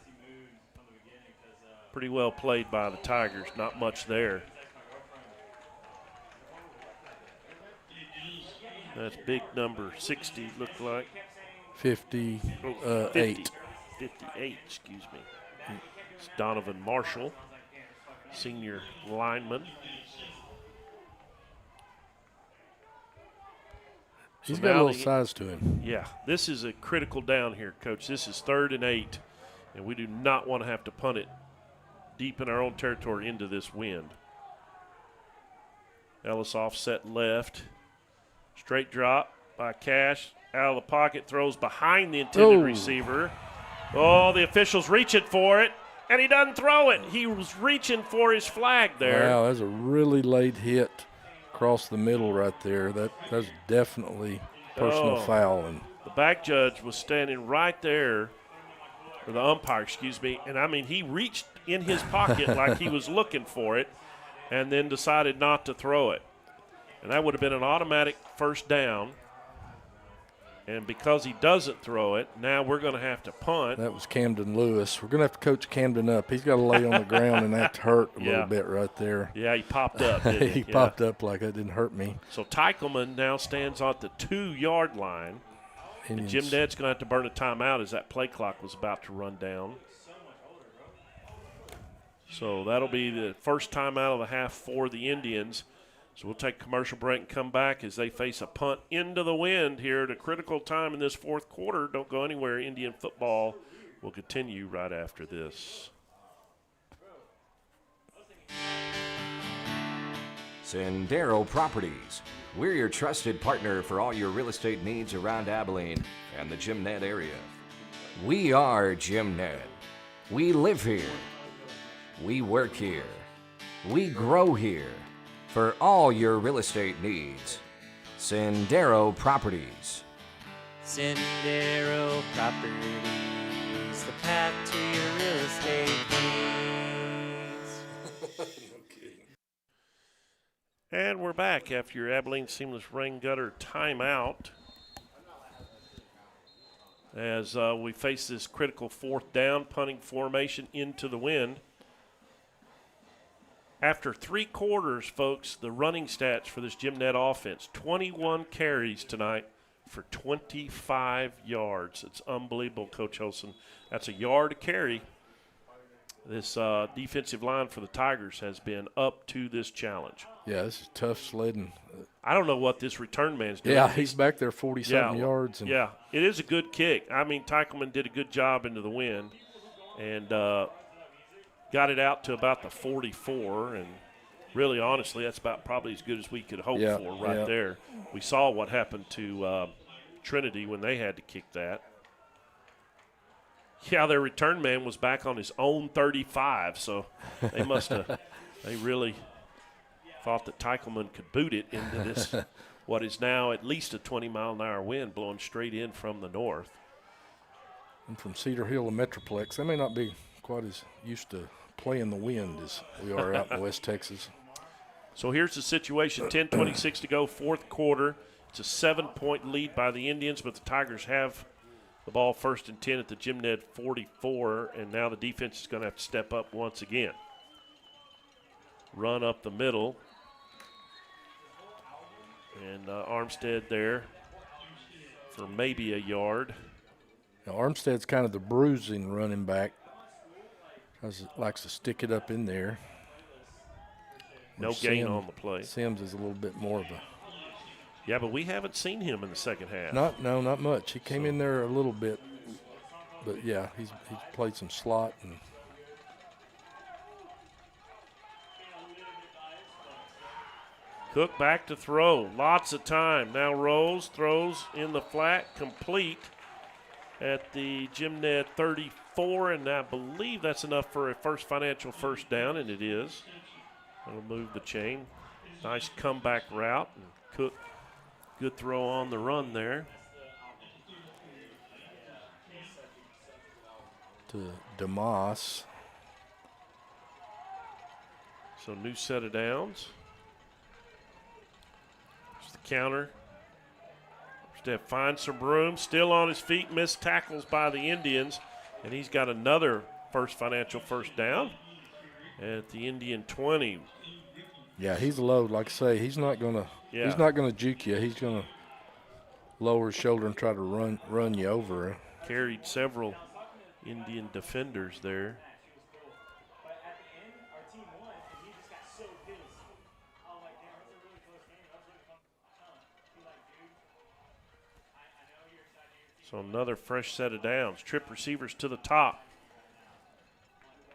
pretty well played by the Tigers. Not much there. That's big number 60, look like. 58. 58, excuse me. It's Donovan Marshall, senior lineman. He's got a little size to him. Yeah, this is a critical down here, Coach. This is 3rd and 8, and we do not want to have to punt it deep in our own territory into this wind. Ellis offset left. Straight drop by Cash. Out of the pocket, throws behind the intended receiver. Oh, the official's reaching for it, and he doesn't throw it. He was reaching for his flag there. Wow, that's a really late hit across the middle right there. That's definitely personal foul. And the back judge was standing right there, or the umpire, excuse me, and I mean he reached in his pocket like he was looking for it and then decided not to throw it. And that would have been an automatic 1st down. And because he doesn't throw it, now we're going to have to punt. That was Camden Lewis. We're going to have to coach Camden up. He's got to lay on the ground and act hurt a little bit right there. Yeah, he popped up, didn't he? He popped up like that didn't hurt me. So Teichelman now stands on the 2-yard line. And Jim Ned's going to have to burn a timeout as that play clock was about to run down. So that'll be the first timeout of the half for the Indians. So we'll take a commercial break and come back as they face a punt into the wind here at a critical time in this 4th quarter. Don't go anywhere. Indian football will continue right after this. Sendero Properties. We're your trusted partner for all your real estate needs around Abilene and the Jim Ned area. We are Jim Ned. We live here. We work here. We grow here. For all your real estate needs, Sendero Properties. Sendero Properties, the path to your real estate needs. And we're back after your Abilene Seamless Rain Gutter timeout. As we face this critical 4th down punting formation into the wind. After 3 quarters, folks, the running stats for this Jim Ned offense, 21 carries tonight for 25 yards. It's unbelievable, Coach Olson. That's a yard to carry. This defensive line for the Tigers has been up to this challenge. Yeah, this is tough sledding. I don't know what this return man's doing. Yeah, he's back there 40-something yards. And yeah, it is a good kick. I mean, Teichelman did a good job into the wind and got it out to about the 44. And really, honestly, that's about probably as good as we could hope for right there. We saw what happened to Trinity when they had to kick that. Yeah, their return man was back on his own 35, so they must have – they really thought that Teichelman could boot it into this what is now at least a 20-mile-an-hour wind blowing straight in from the north. And from Cedar Hill to Metroplex, they may not be quite as used to playing the wind as we are out in West Texas. So here's the situation, 10:26 to go, fourth quarter. It's a 7-point lead by the Indians, but the Tigers have the ball 1st and 10 at the Jim Ned 44, and now the defense is going to have to step up once again. Run up the middle. And Armstead there for maybe a yard. Now Armstead's kind of the bruising running back. Likes to stick it up in there. No gain on the play. Sims is a little bit more of a. Yeah, but we haven't seen him in the second half. Not much. He came in there a little bit, but yeah, he's played some slot and. Cook back to throw. Lots of time. Now rolls, throws in the flat, complete at the Jim Ned 34, and I believe that's enough for a First Financial first down, and it is. It'll move the chain. Nice comeback route, and Cook, good throw on the run there. To DeMoss. So new set of downs. There's the counter. Steph finds some room, still on his feet, missed tackles by the Indians, and he's got another First Financial first down at the Indian 20. Yeah, he's low. Like I say, he's not gonna juke you. He's gonna lower his shoulder and try to run you over. Carried several Indian defenders there. So another fresh set of downs. Trip receivers to the top.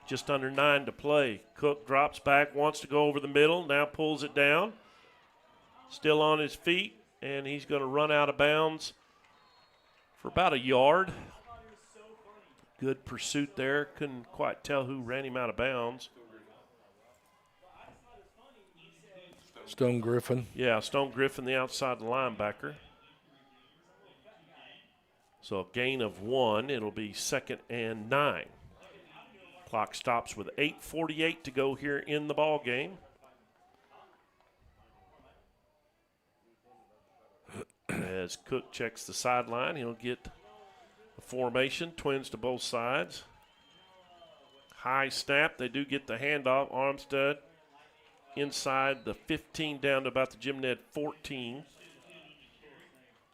Just under 9 to play. Cook drops back, wants to go over the middle, now pulls it down. Still on his feet, and he's going to run out of bounds for about a yard. Good pursuit there. Couldn't quite tell who ran him out of bounds. Stone Griffin. Yeah, Stone Griffin, the outside linebacker. So a gain of 1. It'll be 2nd and 9. Clock stops with 8:48 to go here in the ball game. As Cook checks the sideline, he'll get the formation, twins to both sides. High snap, they do get the handoff. Armstead inside the 15 down to about the Jim Ned 14.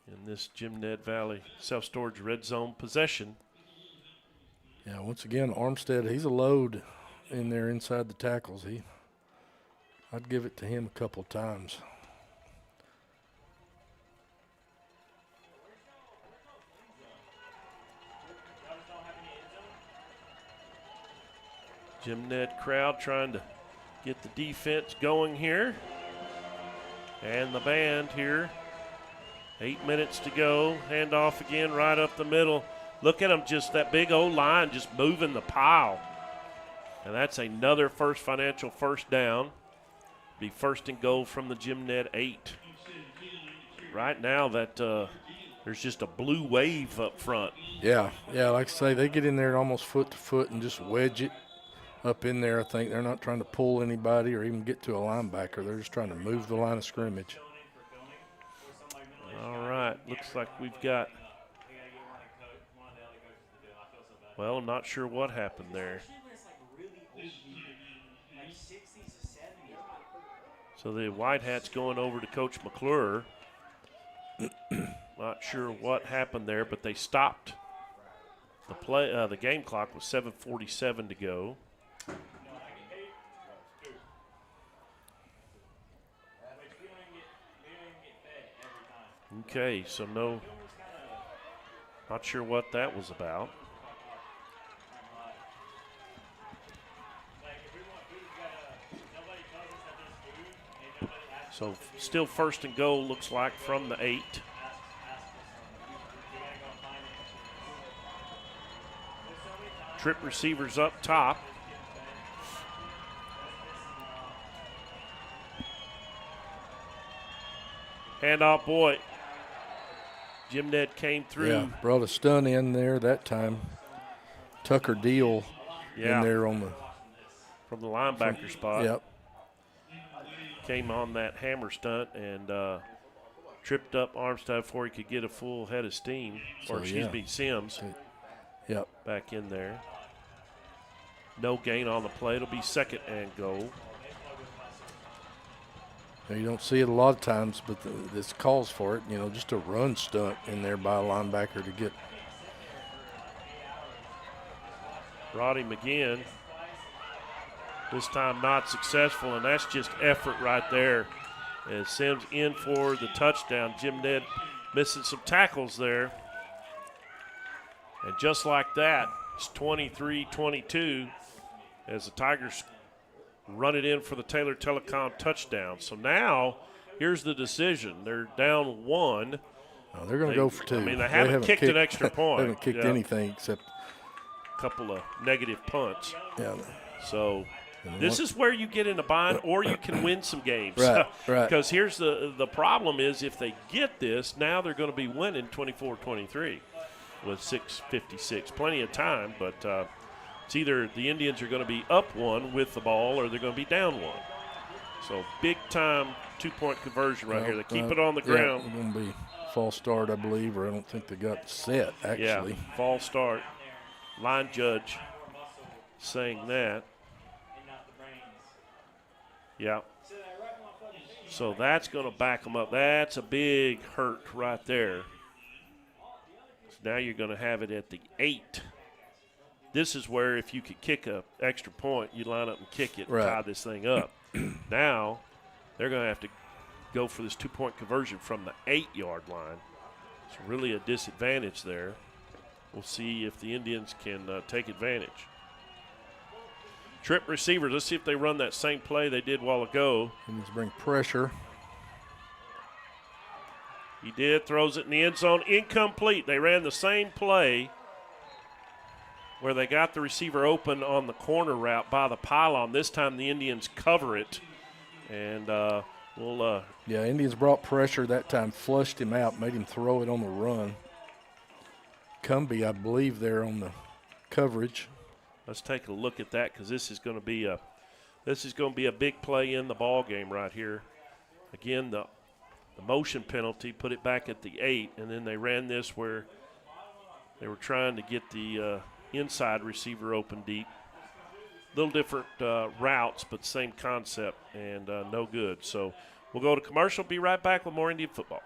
In this Jim Ned Valley self-storage red zone possession. Yeah, once again, Armstead, he's a load in there inside the tackles. I'd give it to him a couple times. Jim Ned crowd trying to get the defense going here. And the band here. 8 minutes to go. Handoff again right up the middle. Look at them, just that big old line just moving the pile. And that's another First Financial first down. Be 1st and goal from the Jim Ned 8. Right now that there's just a blue wave up front. Yeah, like I say, they get in there almost foot to foot and just wedge it up in there. I think they're not trying to pull anybody or even get to a linebacker. They're just trying to move the line of scrimmage. All right, looks like we've got, well, I'm not sure what happened there. So the White Hats going over to Coach McClure. Not sure what happened there, but they stopped the play. The game clock was 7:47 to go. Okay, so not sure what that was about. So still first and goal, looks like, from the 8. Trip receivers up top. Handoff, boy. Jim Ned came through. Yeah, brought a stun in there that time. Tucker Deal in there on from the linebacker spot. Yep. Came on that hammer stunt and tripped up Armstead before he could get a full head of steam. Sims. Yep. Back in there. No gain on the play. It'll be second and goal. Now, you don't see it a lot of times, but this calls for it. Just a run stunt in there by a linebacker to get. Brought him again. This time not successful, and that's just effort right there. As Sims in for the touchdown. Jim Ned missing some tackles there. And just like that, it's 23-22 as the Tigers run it in for the Taylor Telecom touchdown. So now, here's the decision. They're down 1. Oh, they're going to go for 2. I mean, they haven't kicked an extra point. They haven't kicked anything except a couple of negative punts. Yeah. So this is where you get in a bind, or you can win some games. Right. Because here's the problem is if they get this, now they're going to be winning 24-23 with 6:56. Plenty of time, but it's either the Indians are going to be up 1 with the ball or they're going to be down 1. So big-time 2-point conversion right here. They keep it on the ground. It's going to be false start, I believe, or I don't think they got set, actually. Yeah, false start. Line judge saying that. Yeah. So that's going to back them up. That's a big hurt right there. So now you're going to have it at the 8. This is where if you could kick an extra point, you line up and kick it and tie this thing up. Now they're going to have to go for this 2-point conversion from the 8-yard line. It's really a disadvantage there. We'll see if the Indians can take advantage. Trip receivers, let's see if they run that same play they did a while ago. Indians bring pressure. He did, throws it in the end zone, incomplete. They ran the same play where they got the receiver open on the corner route by the pylon. This time the Indians cover it, and Indians brought pressure that time, flushed him out, made him throw it on the run. Cumbie, I believe, there on the coverage. Let's take a look at that because this is going to be a big play in the ball game right here. Again, the motion penalty put it back at the 8, and then they ran this where they were trying to get the inside receiver open deep. Little different routes, but same concept, and no good. So we'll go to commercial. Be right back with more Indian football.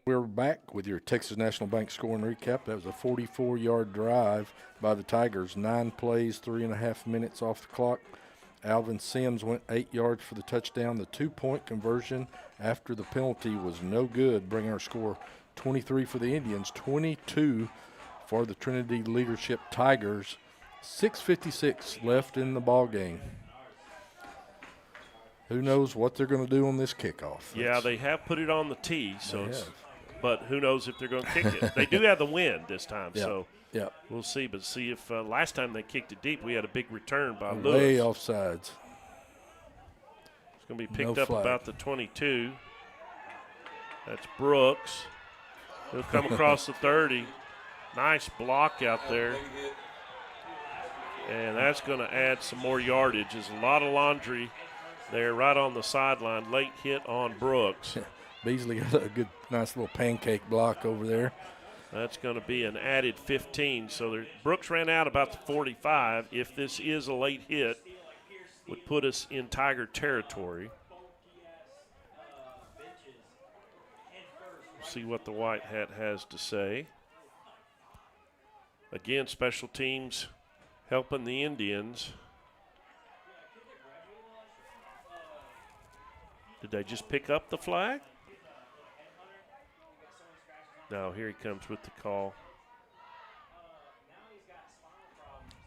We're back with your Texas National Bank scoring recap. That was a 44-yard drive by the Tigers. 9 plays, 3.5 minutes off the clock. Alvin Sims went 8 yards for the touchdown. The 2-point conversion after the penalty was no good, bringing our score 23 for the Indians, 22 for the Trinity Leadership Tigers. 6:56 left in the ball game. Who knows what they're going to do on this kickoff? Yeah, they have put it on the tee, but who knows if they're going to kick it. They do have the wind this time, so we'll see. But see if last time they kicked it deep, we had a big return by Lewis. Way offsides. It's going to be picked up about the 22. That's Brooks. He'll come across the 30. Nice block out there. And that's going to add some more yardage. There's a lot of laundry there right on the sideline. Late hit on Brooks. Beasley got a good, nice little pancake block over there. That's going to be an added 15. So Brooks ran out about the 45. If this is a late hit, would put us in Tiger territory. We'll see what the White Hat has to say. Again, special teams helping the Indians. Did they just pick up the flag? No, here he comes with the call.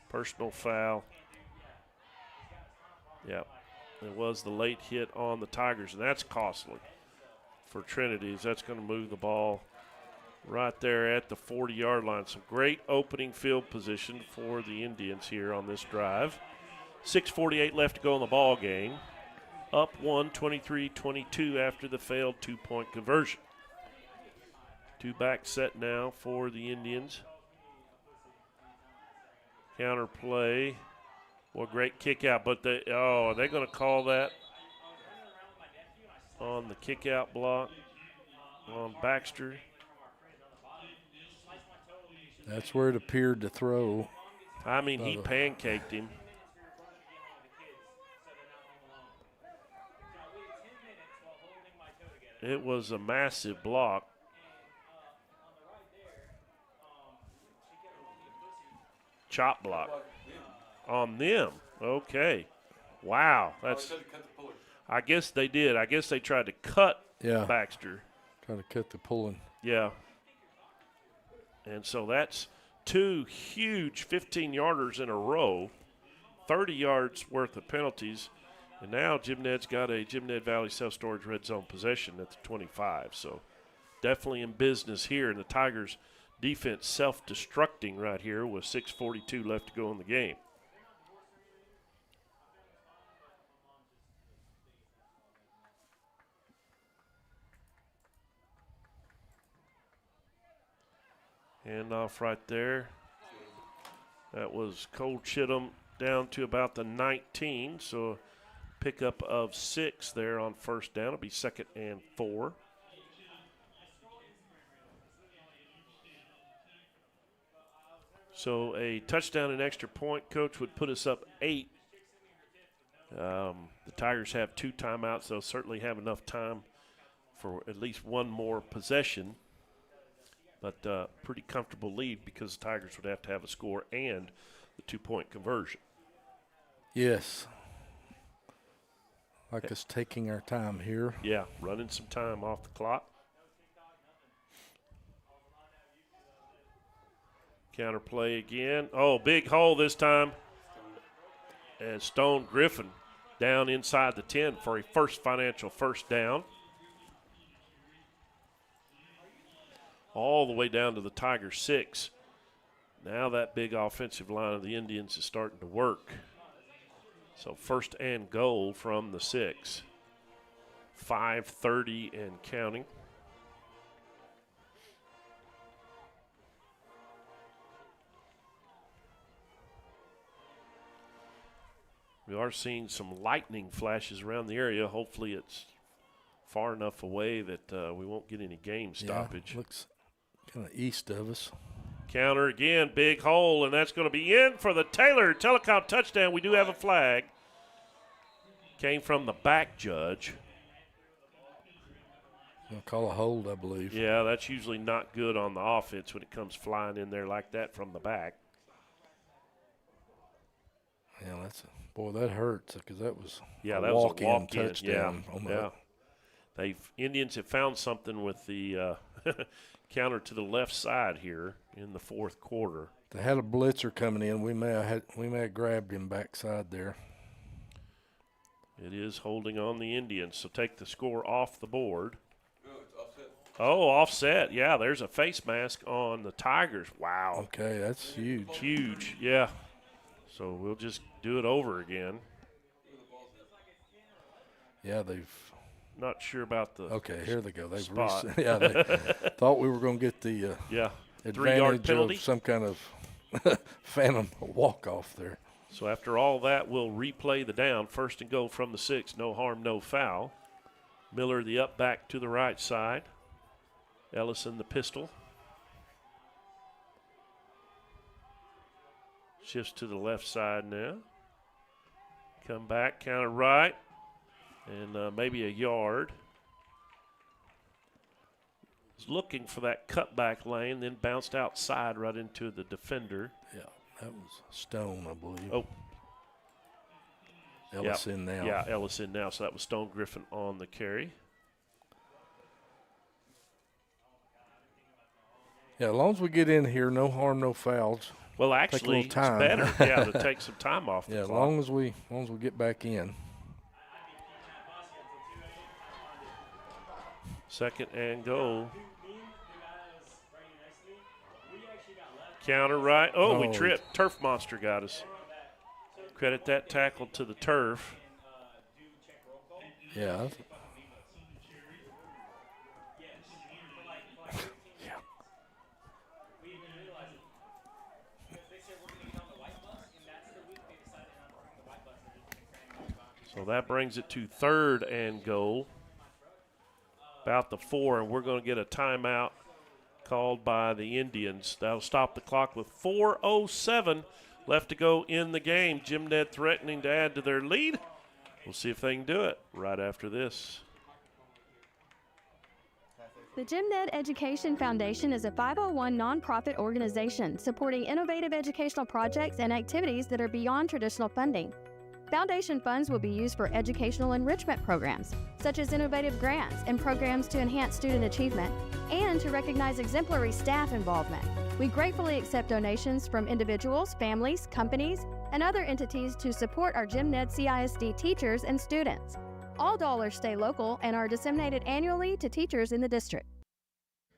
Personal foul. Yep. It was the late hit on the Tigers, and that's costly for Trinity. That's going to move the ball right there at the 40-yard line. Some great opening field position for the Indians here on this drive. 6:48 left to go in the ball game. Up 1, 23-22 after the failed two-point conversion. Two-back set now for the Indians. Counter play. Well, great kick out, but are they going to call that on the kick out block on Baxter? That's where it appeared to throw. I mean, he pancaked him. It was a massive block. Chop block on them. Okay. Wow. That's. I guess they did. I guess they tried to cut Baxter. Trying to cut the pulling. Yeah. And so that's two huge 15-yarders in a row, 30 yards worth of penalties. And now Jim Ned's got a Jim Ned Valley Self-Storage red zone possession at the 25. So definitely in business here. And the Tigers' defense self-destructing right here with 6:42 left to go in the game. Handoff right there. That was Cole Chittum down to about the 19. So pickup of 6 there on first down. It'll be 2nd and 4. So a touchdown and extra point, Coach, would put us up 8. The Tigers have 2 timeouts. They'll certainly have enough time for at least one more possession. But pretty comfortable lead because the Tigers would have to have a score and the 2-point conversion. Yes. Like us taking our time here. Yeah, running some time off the clock. Counter play again. Oh, big hole this time. And Stone Griffin down inside the 10 for a first financial first down. All the way down to the Tiger 6. Now that big offensive line of the Indians is starting to work. So first and goal from the 6. 5:30 and counting. We are seeing some lightning flashes around the area. Hopefully it's far enough away that we won't get any game stoppage. Yeah, looks kind of east of us. Counter again, big hole, and that's going to be in for the Taylor Telecom touchdown. We do have a flag. Came from the back judge. They'll call a hold, I believe. Yeah, that's usually not good on the offense when it comes flying in there like that from the back. Yeah, boy, that hurts because that was that a was a walk-in touchdown. Yeah. Indians have found something with the counter to the left side here in the fourth quarter. They had a blitzer coming in. We may have grabbed him backside there. It is holding on the Indians, so take the score off the board. Oh, offset. Yeah, there's a face mask on the Tigers. Wow. Okay, that's huge. Huge, yeah. So we'll just do it over again. Yeah, they've not sure about the. Okay, here they go. They've spot. yeah, they thought we were going to get the 3-yard advantage penalty. of some kind of phantom walk-off there. So after all that, we'll replay the down. 1st and goal from the 6. No harm, no foul. Miller the up back to the right side. Ellison the pistol. Shifts to the left side now. Come back, counter right, and maybe a yard. He's looking for that cutback lane, then bounced outside right into the defender. Yeah, that was Stone, I believe. Oh. Ellis in now. Yeah, Ellis in now, so that was Stone Griffin on the carry. Yeah, as long as we get in here, no harm, no fouls. Well, actually, it's better, to take some time off the clock. As long as we get back in. 2nd and goal. Counter right. Oh, we tripped. Turf Monster got us. Credit that tackle to the turf. Yeah. So that brings it to 3rd and goal. About the 4, and we're going to get a timeout called by the Indians. That'll stop the clock with 4:07 left to go in the game. Jim Ned threatening to add to their lead. We'll see if they can do it right after this. The Jim Ned Education Foundation is a 501 nonprofit organization supporting innovative educational projects and activities that are beyond traditional funding. Foundation funds will be used for educational enrichment programs, such as innovative grants and programs to enhance student achievement, and to recognize exemplary staff involvement. We gratefully accept donations from individuals, families, companies, and other entities to support our Jim Ned CISD teachers and students. All dollars stay local and are disseminated annually to teachers in the district.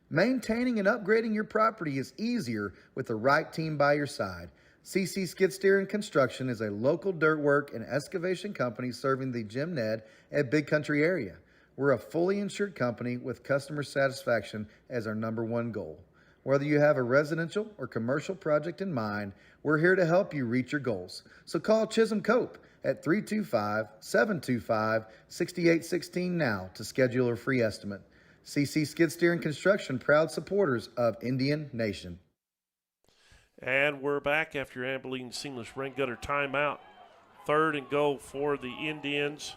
Maintaining and upgrading your property is easier with the right team by your side. CC Skid Steer and Construction is a local dirt work and excavation company serving the Jim Ned and Big Country area. We're a fully insured company with customer satisfaction as our #1 goal. Whether you have a residential or commercial project in mind, we're here to help you reach your goals. So call Chisholm Cope at 325-725-6816 now to schedule a free estimate. CC Skid Steer and Construction, proud supporters of Indian Nation. And we're back after Abilene Seamless Rain Gutter timeout. 3rd and goal for the Indians.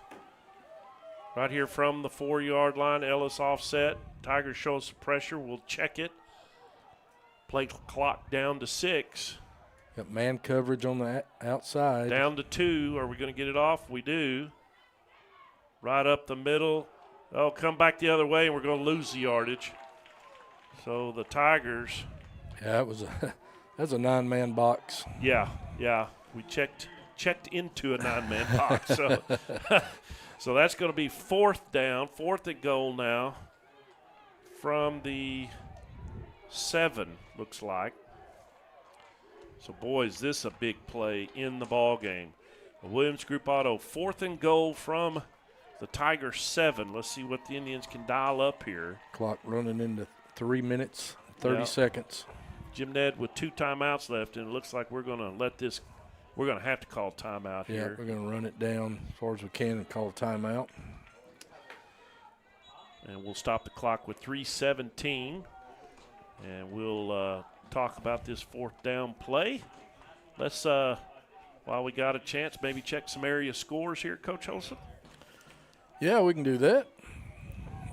Right here from the 4-yard line, Ellis offset. Tigers show us some pressure. We'll check it. Play clock down to 6. Got man coverage on the outside. Down to 2. Are we going to get it off? We do. Right up the middle. Oh, come back the other way, and we're going to lose the yardage. So the Tigers. Yeah, that was a 9-man box. Yeah. We checked into a 9-man box. So that's going to be 4th down, 4th and goal now from the 7, looks like. So, boys, this is a big play in the ball game. Williams Group Auto, 4th and goal from the Tiger 7. Let's see what the Indians can dial up here. Clock running into 3 minutes, 30 seconds. Jim Ned with 2 timeouts left, and it looks like we're going to we're going to have to call timeout here. Yeah, we're going to run it down as far as we can and call a timeout. And we'll stop the clock with 3:17, and we'll talk about this 4th down play. Let's, while we got a chance, maybe check some area scores here, Coach Olson. Yeah, we can do that.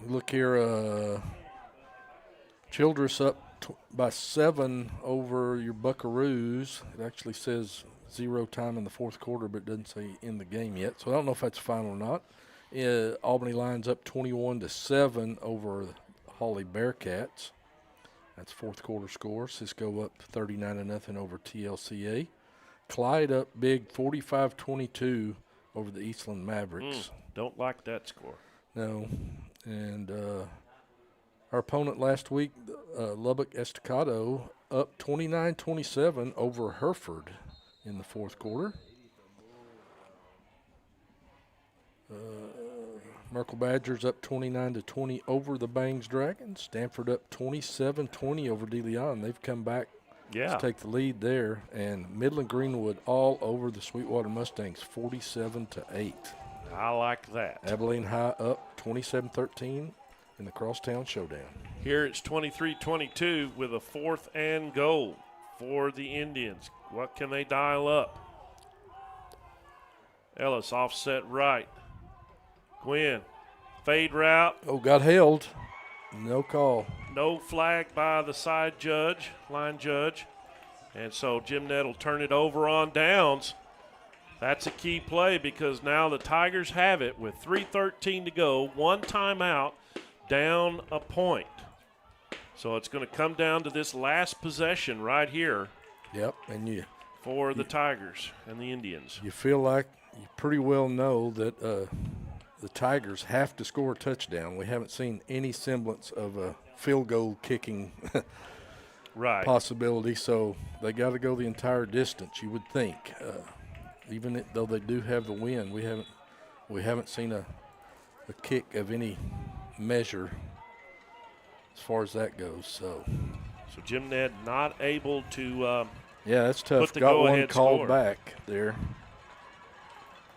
Look here, Childress up by 7 over your Buckaroos. It actually says 0 time in the 4th quarter, but it doesn't say in the game yet. So I don't know if that's final or not. Albany lines up 21-7 over Hawley Bearcats. That's 4th quarter score. Cisco up 39-0 over TLCA. Clyde up big 45-22 over the Eastland Mavericks. Don't like that score. No. And our opponent last week, Lubbock Estacado, up 29-27 over Hereford in the 4th quarter. Merkle Badgers up 29-20 over the Bangs Dragons. Stanford up 27-20 over De Leon. They've come back to take the lead there. And Midland Greenwood all over the Sweetwater Mustangs, 47-8. I like that. Abilene High up 27-13 in the Crosstown Showdown. Here it's 23-22 with a 4th and goal for the Indians. What can they dial up? Ellis offset right. Gwynn, fade route. Oh, got held. No call. No flag by the side judge, line judge. And so Jim Ned will turn it over on downs. That's a key play because now the Tigers have it with 3:13 to go, 1 timeout, down a point. So it's going to come down to this last possession right here. Yep, and for the Tigers and the Indians. You feel like you pretty well know that the Tigers have to score a touchdown. We haven't seen any semblance of a field goal kicking possibility, so they got to go the entire distance, you would think. Even though they do have the win, we haven't seen a kick of any measure as far as that goes. So Jim Ned not able to yeah, that's tough. Got one called score back there.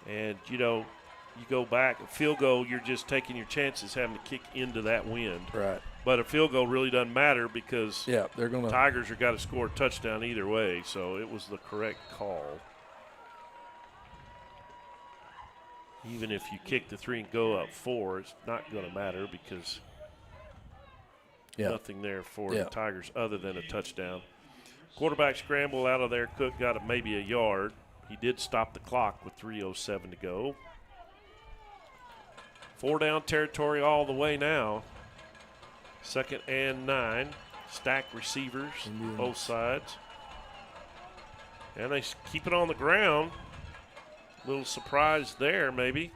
And, you know, you go back, a field goal, you're just taking your chances having to kick into that wind. Right. But a field goal really doesn't matter because they're gonna Tigers are got to score a touchdown either way, so it was the correct call. Even if you kick the 3 and go up 4, it's not going to matter because nothing there for the Tigers other than a touchdown. Quarterback scramble out of there. Cook got maybe a yard. He did stop the clock with 3:07 to go. 4 down territory all the way now. 2nd and 9. Stack receivers, both sides. And they keep it on the ground. Little surprise there, maybe.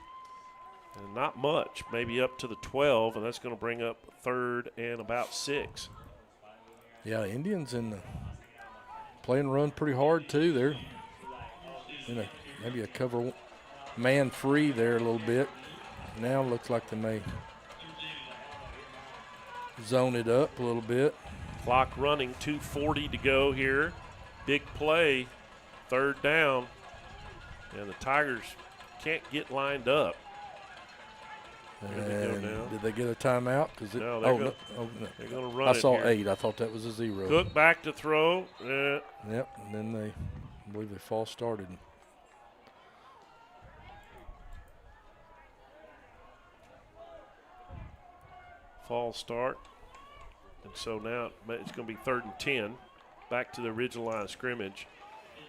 And not much. Maybe up to the 12, and that's going to bring up 3rd and about 6. Yeah, Indians playing run pretty hard, too. They're in maybe a cover man free there a little bit. Now looks like they may zone it up a little bit. Clock running, 2:40 to go here. Big play, 3rd down. And the Tigers can't get lined up. Did they get a timeout? No, they're going to run I it saw here. 8. I thought that was a 0. Cook back to throw. Yep, and then I believe they false started. False start. And so now it's going to be 3rd and 10. Back to the original line of scrimmage.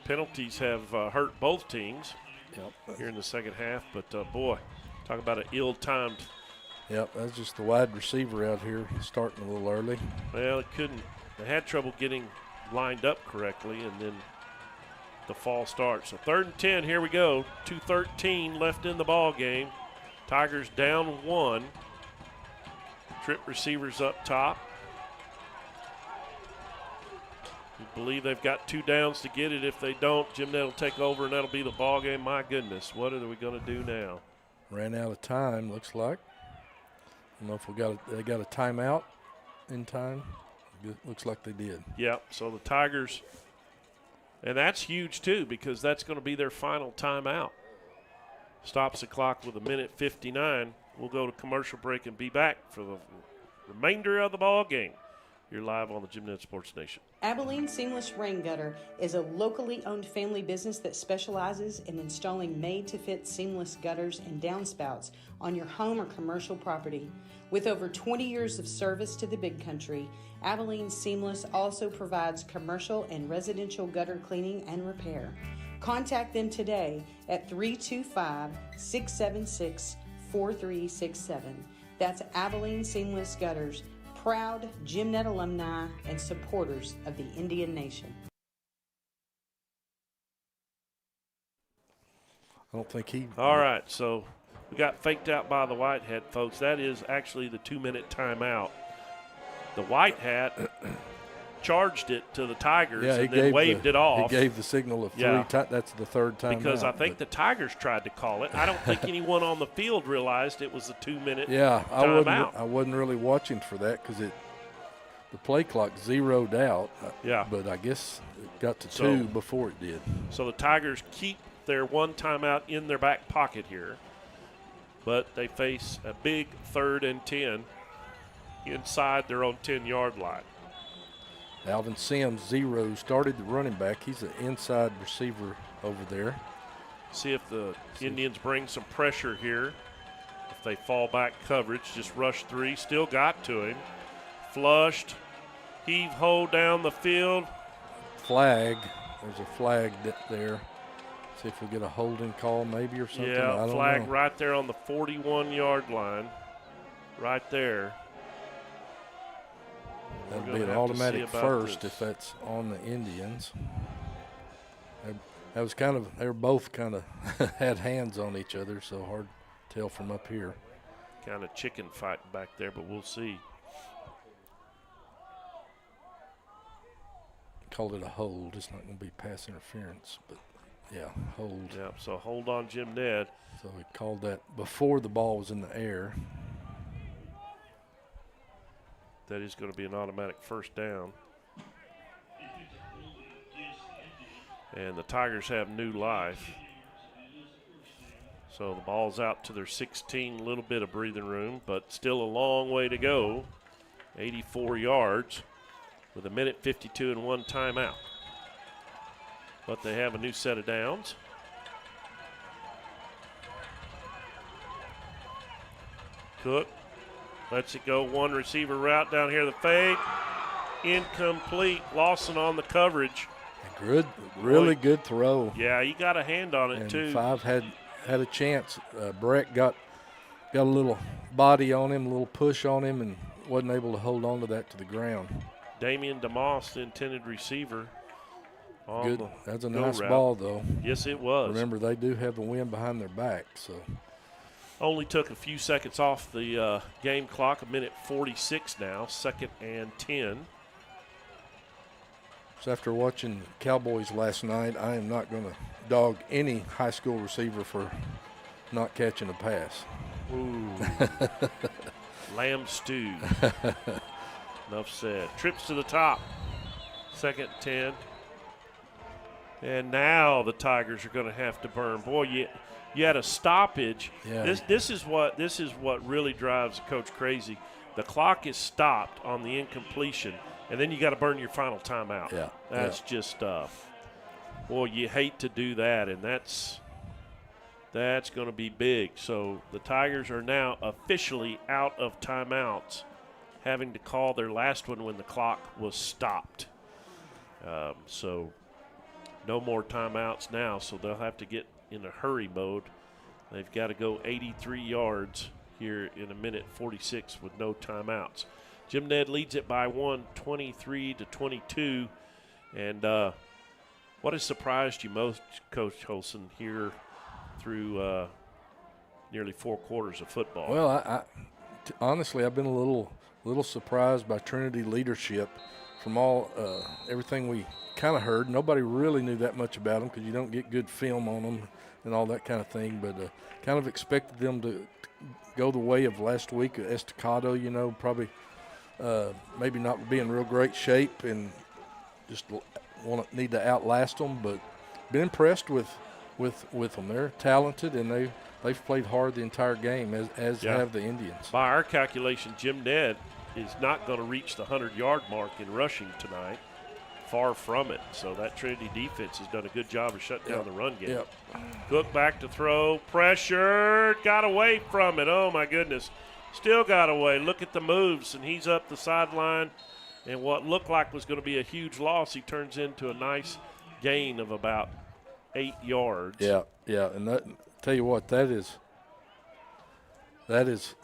Penalties have hurt both teams here in the second half. But, boy, talk about an ill-timed. Yep, that's just the wide receiver out here starting a little early. Well, they had trouble getting lined up correctly, and then the false start. So 3rd and 10, here we go. 2:13 left in the ball game. Tigers down 1. Trip receivers up top. We believe they've got 2 downs to get it. If they don't, Jim Ned will take over, and that'll be the ball game. My goodness, what are we going to do now? Ran out of time, looks like. I don't know if they got a timeout in time. It looks like they did. Yep, so the Tigers, and that's huge too because that's going to be their final timeout. Stops the clock with 1:59. We'll go to commercial break and be back for the remainder of the ball game. You're live on the Jim Ned Sports Nation. Abilene Seamless Rain Gutter is a locally owned family business that specializes in installing made-to-fit seamless gutters and downspouts on your home or commercial property. With over 20 years of service to the Big Country, Abilene Seamless also provides commercial and residential gutter cleaning and repair. Contact them today at 325-676-4367. That's Abilene Seamless Gutters, proud Jim Ned alumni and supporters of the Indian Nation. I don't think he. All right, so we got faked out by the white hat, folks. That is actually the 2-minute timeout. The white hat charged it to the Tigers Yeah, and then waved it off. He gave the signal of 3 times. That's the 3rd time because out, I think the Tigers tried to call it. I don't think anyone on the field realized it was a 2-minute timeout. I wasn't really watching for that because the play clock zeroed out. Yeah. But I guess it got to 2 before it did. So the Tigers keep their 1 timeout in their back pocket here, but they face a big 3rd and 10 inside their own 10-yard line. Alvin Sims, 0, started the running back. He's an inside receiver over there. See if the Indians bring some pressure here. If they fall back coverage, just rush 3. Still got to him. Flushed. Heave ho down the field. Flag. There's a flag there. See if we get a holding call maybe or something. Yeah, I don't flag know. right there on the 41-yard line. Right there. That'd be an automatic first if that's on the Indians. That was they were both kind of had hands on each other, so hard to tell from up here. Kind of chicken fight back there, but we'll see. Called it a hold. It's not going to be pass interference, but yeah, hold. Yeah, so hold on, Jim Ned. So we called that before the ball was in the air. That is going to be an automatic first down. And the Tigers have new life. So the ball's out to their 16, a little bit of breathing room, but still a long way to go. 84 yards with 1:52 and 1 timeout. But they have a new set of downs. Cook lets it go, 1 receiver route down here, the fake, incomplete. Lawson on the coverage. Good, really good throw. Yeah, he got a hand on it and too. 5 had a chance. Brett got a little body on him, a little push on him, and wasn't able to hold on to that to the ground. Damian DeMoss, the intended receiver. Good. That's a nice ball, though. Yes, it was. Remember, they do have the wind behind their back, so. Only took a few seconds off the game clock, 1:46 now, 2nd and 10. So after watching Cowboys last night, I am not going to dog any high school receiver for not catching a pass. Ooh. Lamb stew. Enough said. Trips to the top. 2nd and 10. And now the Tigers are going to have to burn. Boy, you had a stoppage. Yeah. This is what really drives the coach crazy. The clock is stopped on the incompletion, and then you got to burn your final timeout. Yeah. That's just boy, you hate to do that, and that's going to be big. So the Tigers are now officially out of timeouts, having to call their last one when the clock was stopped. So no more timeouts now, so they'll have to get in a hurry mode. They've got to go 83 yards here in 1:46 with no timeouts. Jim Ned leads it by 1, 23-22. And what has surprised you most, Coach Holson, here through nearly 4 quarters of football? Well, honestly, I've been a little surprised by Trinity leadership from everything we kind of heard. Nobody really knew that much about them because you don't get good film on them and all that kind of thing. But kind of expected them to go the way of last week, Estacado, probably maybe not be in real great shape and just need to outlast them. But been impressed with them. They're talented and they've played hard the entire game, as have the Indians. By our calculation, Jim Ned is not going to reach the 100-yard mark in rushing tonight. Far from it. So that Trinity defense has done a good job of shutting down the run game. Yep. Cook back to throw. Pressure. Got away from it. Oh, my goodness. Still got away. Look at the moves. And he's up the sideline. And what looked like was going to be a huge loss, he turns into a nice gain of about 8 yards. Yeah. And tell you what, that is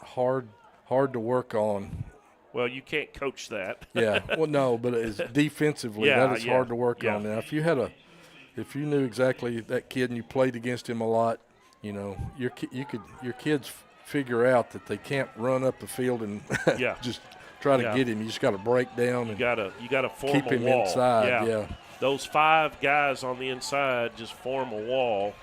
hard to work on. Well, you can't coach that. Yeah. Well, no, but it's defensively that is hard to work on. Now, if you knew exactly that kid and you played against him a lot, your kids figure out that they can't run up the field and just try to get him. You just got to break down and you gotta form keep a him wall. inside. Yeah. Those 5 guys on the inside just form a wall.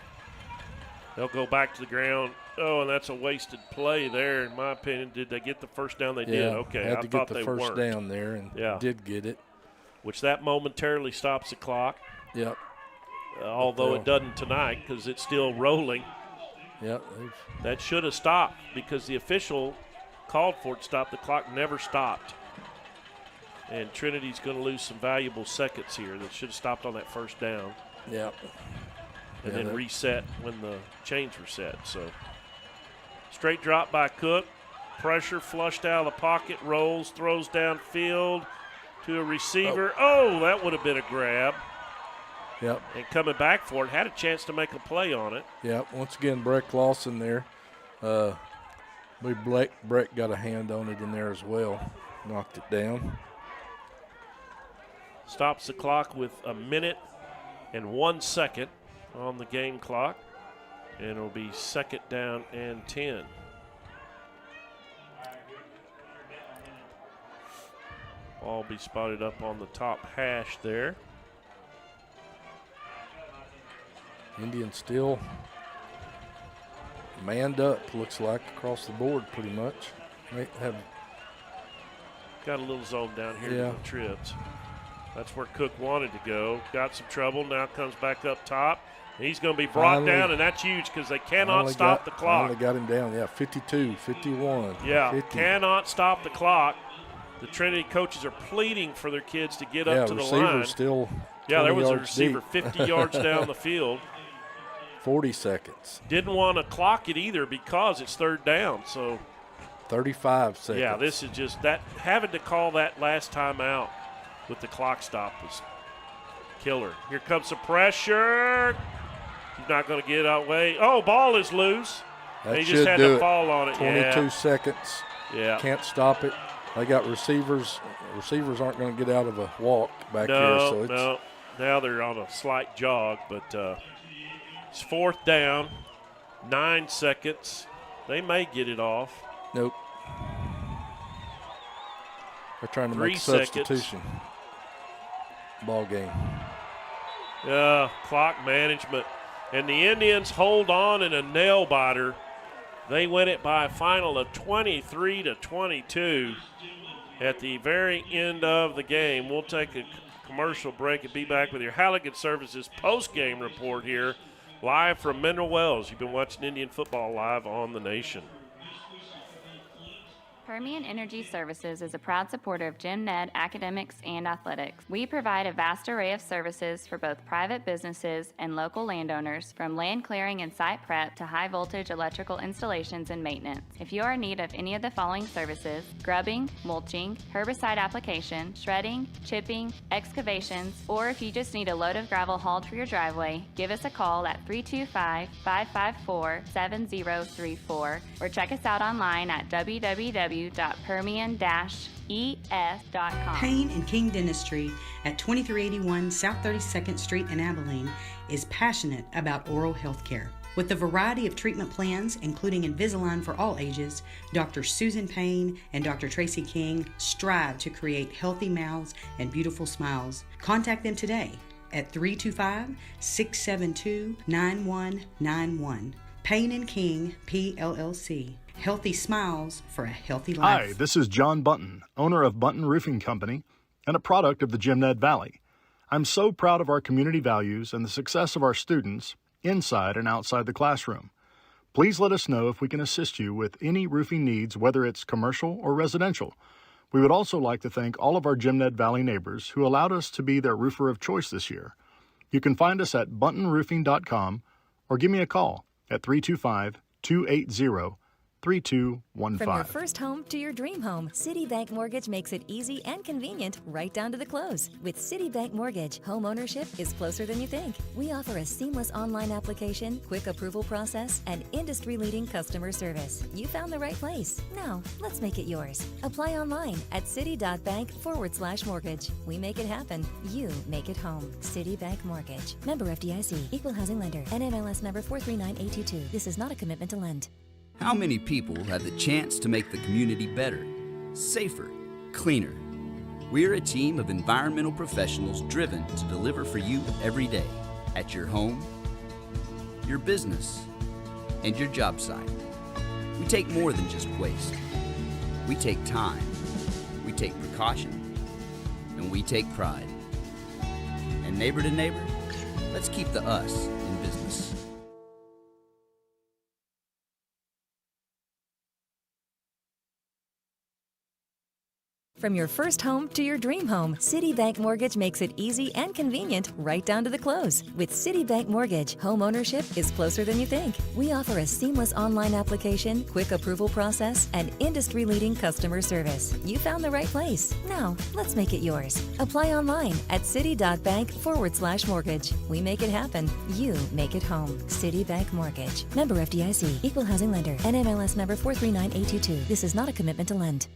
They'll go back to the ground. Oh, and that's a wasted play there, in my opinion. Did they get the first down? They did. Okay, had I to thought get the they first weren't. down there, and did get it. Which that momentarily stops the clock. Yep. Although it doesn't tonight because it's still rolling. Yep. That should have stopped because the official called for it to stop. The clock never stopped. And Trinity's going to lose some valuable seconds here. That should have stopped on that first down. Yep. And then reset when the chains were set. So straight drop by Cook. Pressure flushed out of the pocket. Rolls, throws downfield to a receiver. Oh, that would have been a grab. Yep. And coming back for it, had a chance to make a play on it. Yep. Once again, Breck Lawson there. Breck got a hand on it in there as well. Knocked it down. Stops the clock with 1 minute and 1 second on the game clock. And it'll be 2nd down and 10. Ball be spotted up on the top hash there. Indians still manned up, looks like, across the board pretty much. They have got a little zone down here Yeah. in the trips. That's where Cook wanted to go. Got some trouble. Now comes back up top. He's going to be brought Finally- down, and that's huge because they cannot stop the clock. Finally got him down, 52, 51. Yeah, 50. cannot stop the clock. The Trinity coaches are pleading for their kids to get up to the line. Receiver's still There was a 20 yards receiver deep. 50 yards down the field. 40 seconds. Didn't want to clock it either because it's 3rd down. So 35 seconds. yeah, this is just that having to call that last time out with the clock stop was killer. Here comes the pressure. He's not going to get out way. Oh, ball is loose. That He should just had do to it. fall on it. 22 seconds. Yeah. Can't stop it. They got receivers. Receivers aren't going to get out of a walk back here. So it's, No. Now they're on a slight jog, but it's 4th down, 9 seconds. They may get it off. Nope. They're trying to 3 make a seconds. substitution. Ball game. Yeah, clock management. And the Indians hold on in a nail biter. They win it by a final of 23-22 at the very end of the game. We'll take a commercial break and be back with your Halligan Services post-game report here, live from Mineral Wells. You've been watching Indian football live on the Nation. Permian Energy Services is a proud supporter of Jim Ned Academics and Athletics. We provide a vast array of services for both private businesses and local landowners, from land clearing and site prep to high voltage electrical installations and maintenance. If you are in need of any of the following services: grubbing, mulching, herbicide application, shredding, chipping, excavations, or if you just need a load of gravel hauled for your driveway, give us a call at 325-554-7034 or check us out online at www.permian-es.com. Payne and King Dentistry at 2381 South 32nd Street in Abilene is passionate about oral health care. With a variety of treatment plans, including Invisalign for all ages, Dr. Susan Payne and Dr. Tracy King strive to create healthy mouths and beautiful smiles. Contact them today at 325-672-9191. Payne and King, PLLC. Healthy smiles for a healthy life. Hi, this is John Bunton, owner of Bunton Roofing Company and a product of the Jim Ned Valley. I'm so proud of our community values and the success of our students inside and outside the classroom. Please let us know if we can assist you with any roofing needs, whether it's commercial or residential. We would also like to thank all of our Jim Ned Valley neighbors who allowed us to be their roofer of choice this year. You can find us at buntonroofing.com or give me a call at 325-280-3215. From your first home to your dream home, Citibank Mortgage makes it easy and convenient right down to the close. With Citibank Mortgage, home ownership is closer than you think. We offer a seamless online application, quick approval process, and industry-leading customer service. You found the right place. Now, let's make it yours. Apply online at citi.bank/mortgage. We make it happen. You make it home. Citibank Mortgage. Member FDIC. Equal housing lender. NMLS number 439822. This is not a commitment to lend. How many people have the chance to make the community better, safer, cleaner. We're a team of environmental professionals driven to deliver for you every day at your home, your business, and your job site. We take more than just waste. We take time, we take precaution, and we take pride. And neighbor to neighbor, let's keep the us in business. From your first home to your dream home, Citibank Mortgage makes it easy and convenient right down to the close. With Citibank Mortgage, home ownership is closer than you think. We offer a seamless online application, quick approval process, and industry-leading customer service. You found the right place. Now, let's make it yours. Apply online at citi.bank/mortgage. We make it happen. You make it home. Citibank Mortgage. Member FDIC. Equal housing lender. NMLS number 439822. This is not a commitment to lend.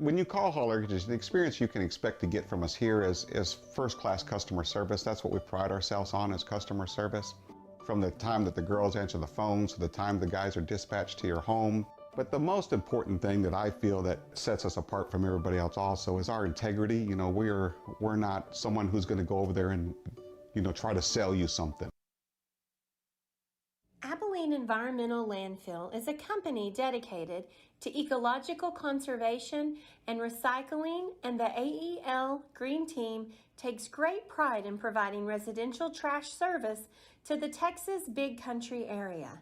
When you call Hall Mortgage, the experience you can expect to get from us here is first-class customer service. That's what we pride ourselves on, is customer service. From the time that the girls answer the phone to the time the guys are dispatched to your home. But the most important thing that I feel that sets us apart from everybody else also is our integrity. You know, we're not someone who's going to go over there and, try to sell you something. Abilene Environmental Landfill is a company dedicated to ecological conservation and recycling, and the AEL Green Team takes great pride in providing residential trash service to the Texas Big Country area.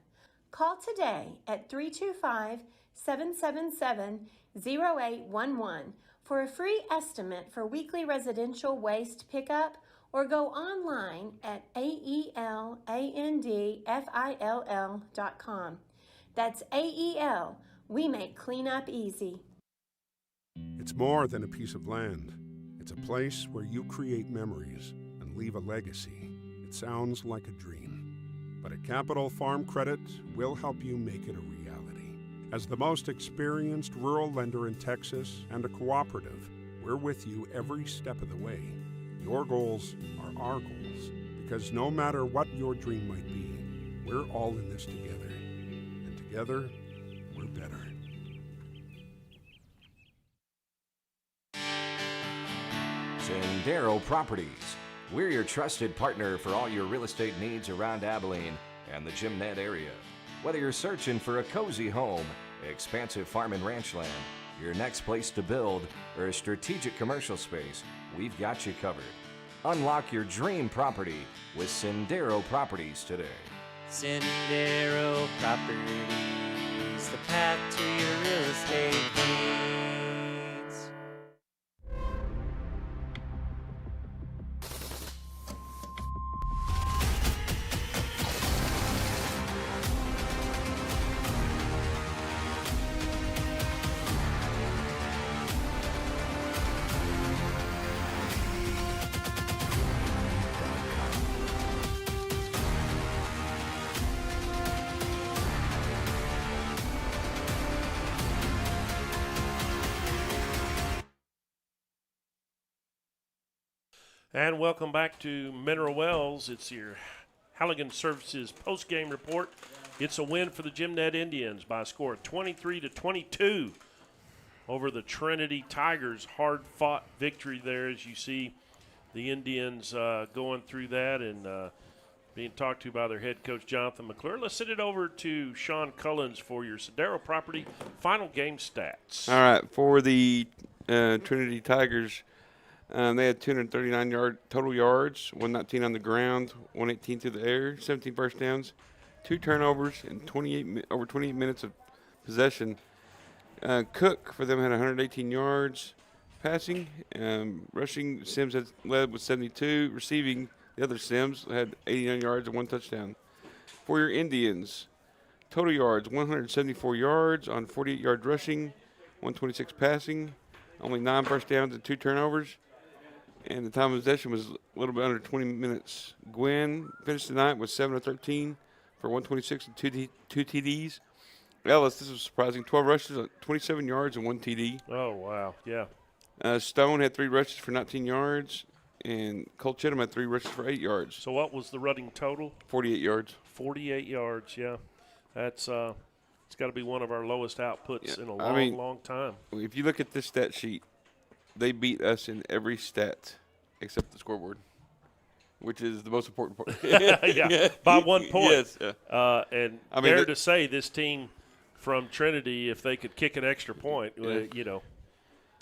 Call today at 325-777-0811 for a free estimate for weekly residential waste pickup, or go online at aelandfill.com. That's AEL. We make cleanup easy. It's more than a piece of land. It's a place where you create memories and leave a legacy. It sounds like a dream. But at Capital Farm Credit, we'll help you make it a reality. As the most experienced rural lender in Texas and a cooperative, we're with you every step of the way. Your goals are our goals, because no matter what your dream might be, we're all in this together. And together, we're better. Cedar Properties. We're your trusted partner for all your real estate needs around Abilene and the Jim Ned area. Whether you're searching for a cozy home, expansive farm and ranch land, your next place to build, or a strategic commercial space, we've got you covered. Unlock your dream property with Cedar Properties today. Cedar Properties, the path to your real estate needs. And welcome back to Mineral Wells. It's your Halligan Services post-game report. It's a win for the Jim Ned Indians by a score of 23-22 over the Trinity Tigers. Hard-fought victory there, as you see the Indians going through that and being talked to by their head coach, Jonathan McClure. Let's send it over to Sean Cullens for your Cedar Property final game stats. All right, for the Trinity Tigers, they had 239 total yards, 119 on the ground, 118 through the air, 17 first downs, 2 turnovers, and over 28 minutes of possession. Cook for them had 118 yards passing. Rushing, Sims had led with 72. Receiving, the other Sims had 89 yards and 1 touchdown. For your Indians, total yards, 174 yards on 48 yards rushing, 126 passing, only 9 first downs and 2 turnovers. And the time of possession was a little bit under 20 minutes. Gwynn finished the night with 7 of 13 for 126 and 2 TDs. Ellis, this was surprising, 12 rushes, 27 yards and 1 TD. Oh, wow, yeah. Stone had 3 rushes for 19 yards, and Cole Chittum had 3 rushes for 8 yards. So what was the running total? 48 yards. 48 yards, yeah. That's It's got to be one of our lowest outputs in a long time. If you look at this stat sheet, they beat us in every stat except the scoreboard, which is the most important part. Yeah, by 1 point. Yes. And dare to say this team from Trinity, if they could kick an extra point, you know,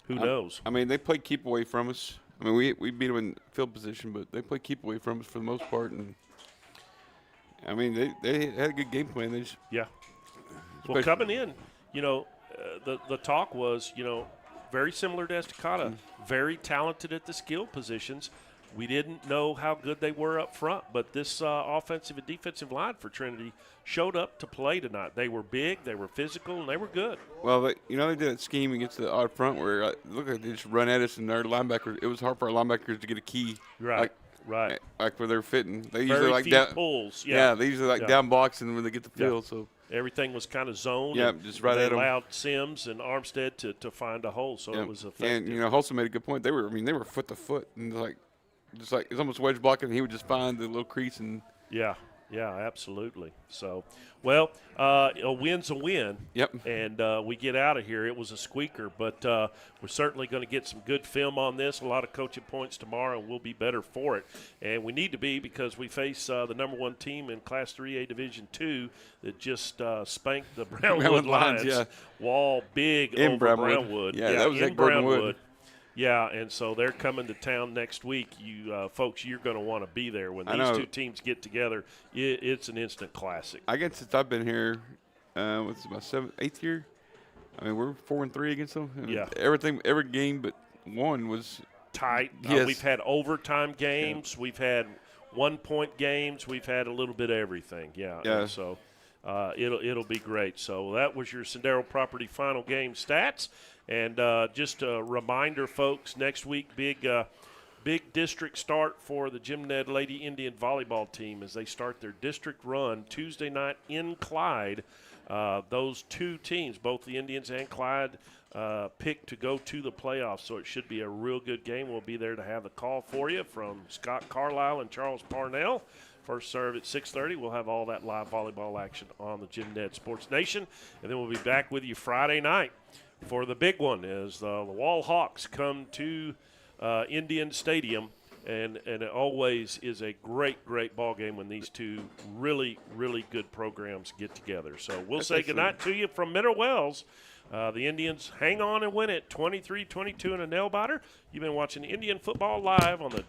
who knows? I mean, they played keep away from us. I mean, we beat them in field position, but they played keep away from us for the most part. And I mean, they had a good game plan. They just, well, coming in, you know, the talk was, you know, very similar to Estacada, very talented at the skill positions. We didn't know how good they were up front, but this offensive and defensive line for Trinity showed up to play tonight. They were big, they were physical, and they were good. Well, they did that scheme against the odd front where look like they just run at us, and our linebackers. It was hard for our linebackers to get a key. Right. Like where they're fitting. They usually very like few down pulls. they usually down blocks, and when they get the field, so everything was kind of zoned. Yeah, just right at them. They allowed Sims and Armstead to find a hole, so it was effective. And you know, Holson made a good point. They were foot to foot, and just like it's almost wedge blocking. He would just find the little crease and Yeah, absolutely. So, well, a win's a win. Yep. And we get out of here. It was a squeaker, but we're certainly going to get some good film on this, a lot of coaching points tomorrow, and we'll be better for it. And we need to be because we face the number one team in Class 3A Division II that just spanked the Brownwood Lions. Yeah. Wall big In over Brownwood. Brownwood. Yeah, that was in at Gordon Brownwood. Wood. Yeah, and so they're coming to town next week. You folks, you're going to want to be there when these two teams get together. It's an instant classic. I guess since I've been here, what's about 8th year? I mean, we're 4-3 against them. Yeah, every game but one was tight. Yes. We've had overtime games. Yeah. We've had 1-point games. We've had a little bit of everything. Yeah. And so it'll be great. So that was your Sendero Property final game stats. And just a reminder, folks, next week, big district start for the Jim Ned Lady Indian volleyball team as they start their district run Tuesday night in Clyde. Those two teams, both the Indians and Clyde, picked to go to the playoffs, so it should be a real good game. We'll be there to have the call for you from Scott Carlisle and Charles Parnell. First serve at 6:30. We'll have all that live volleyball action on the Jim Ned Sports Nation. And then we'll be back with you Friday night for the big one as the Wall Hawks come to Indian Stadium. And it always is a great ball game when these two really good programs get together. So we'll say goodnight to you from Mineral Wells. The Indians hang on and win it 23-22 in a nail biter. You've been watching Indian football live on the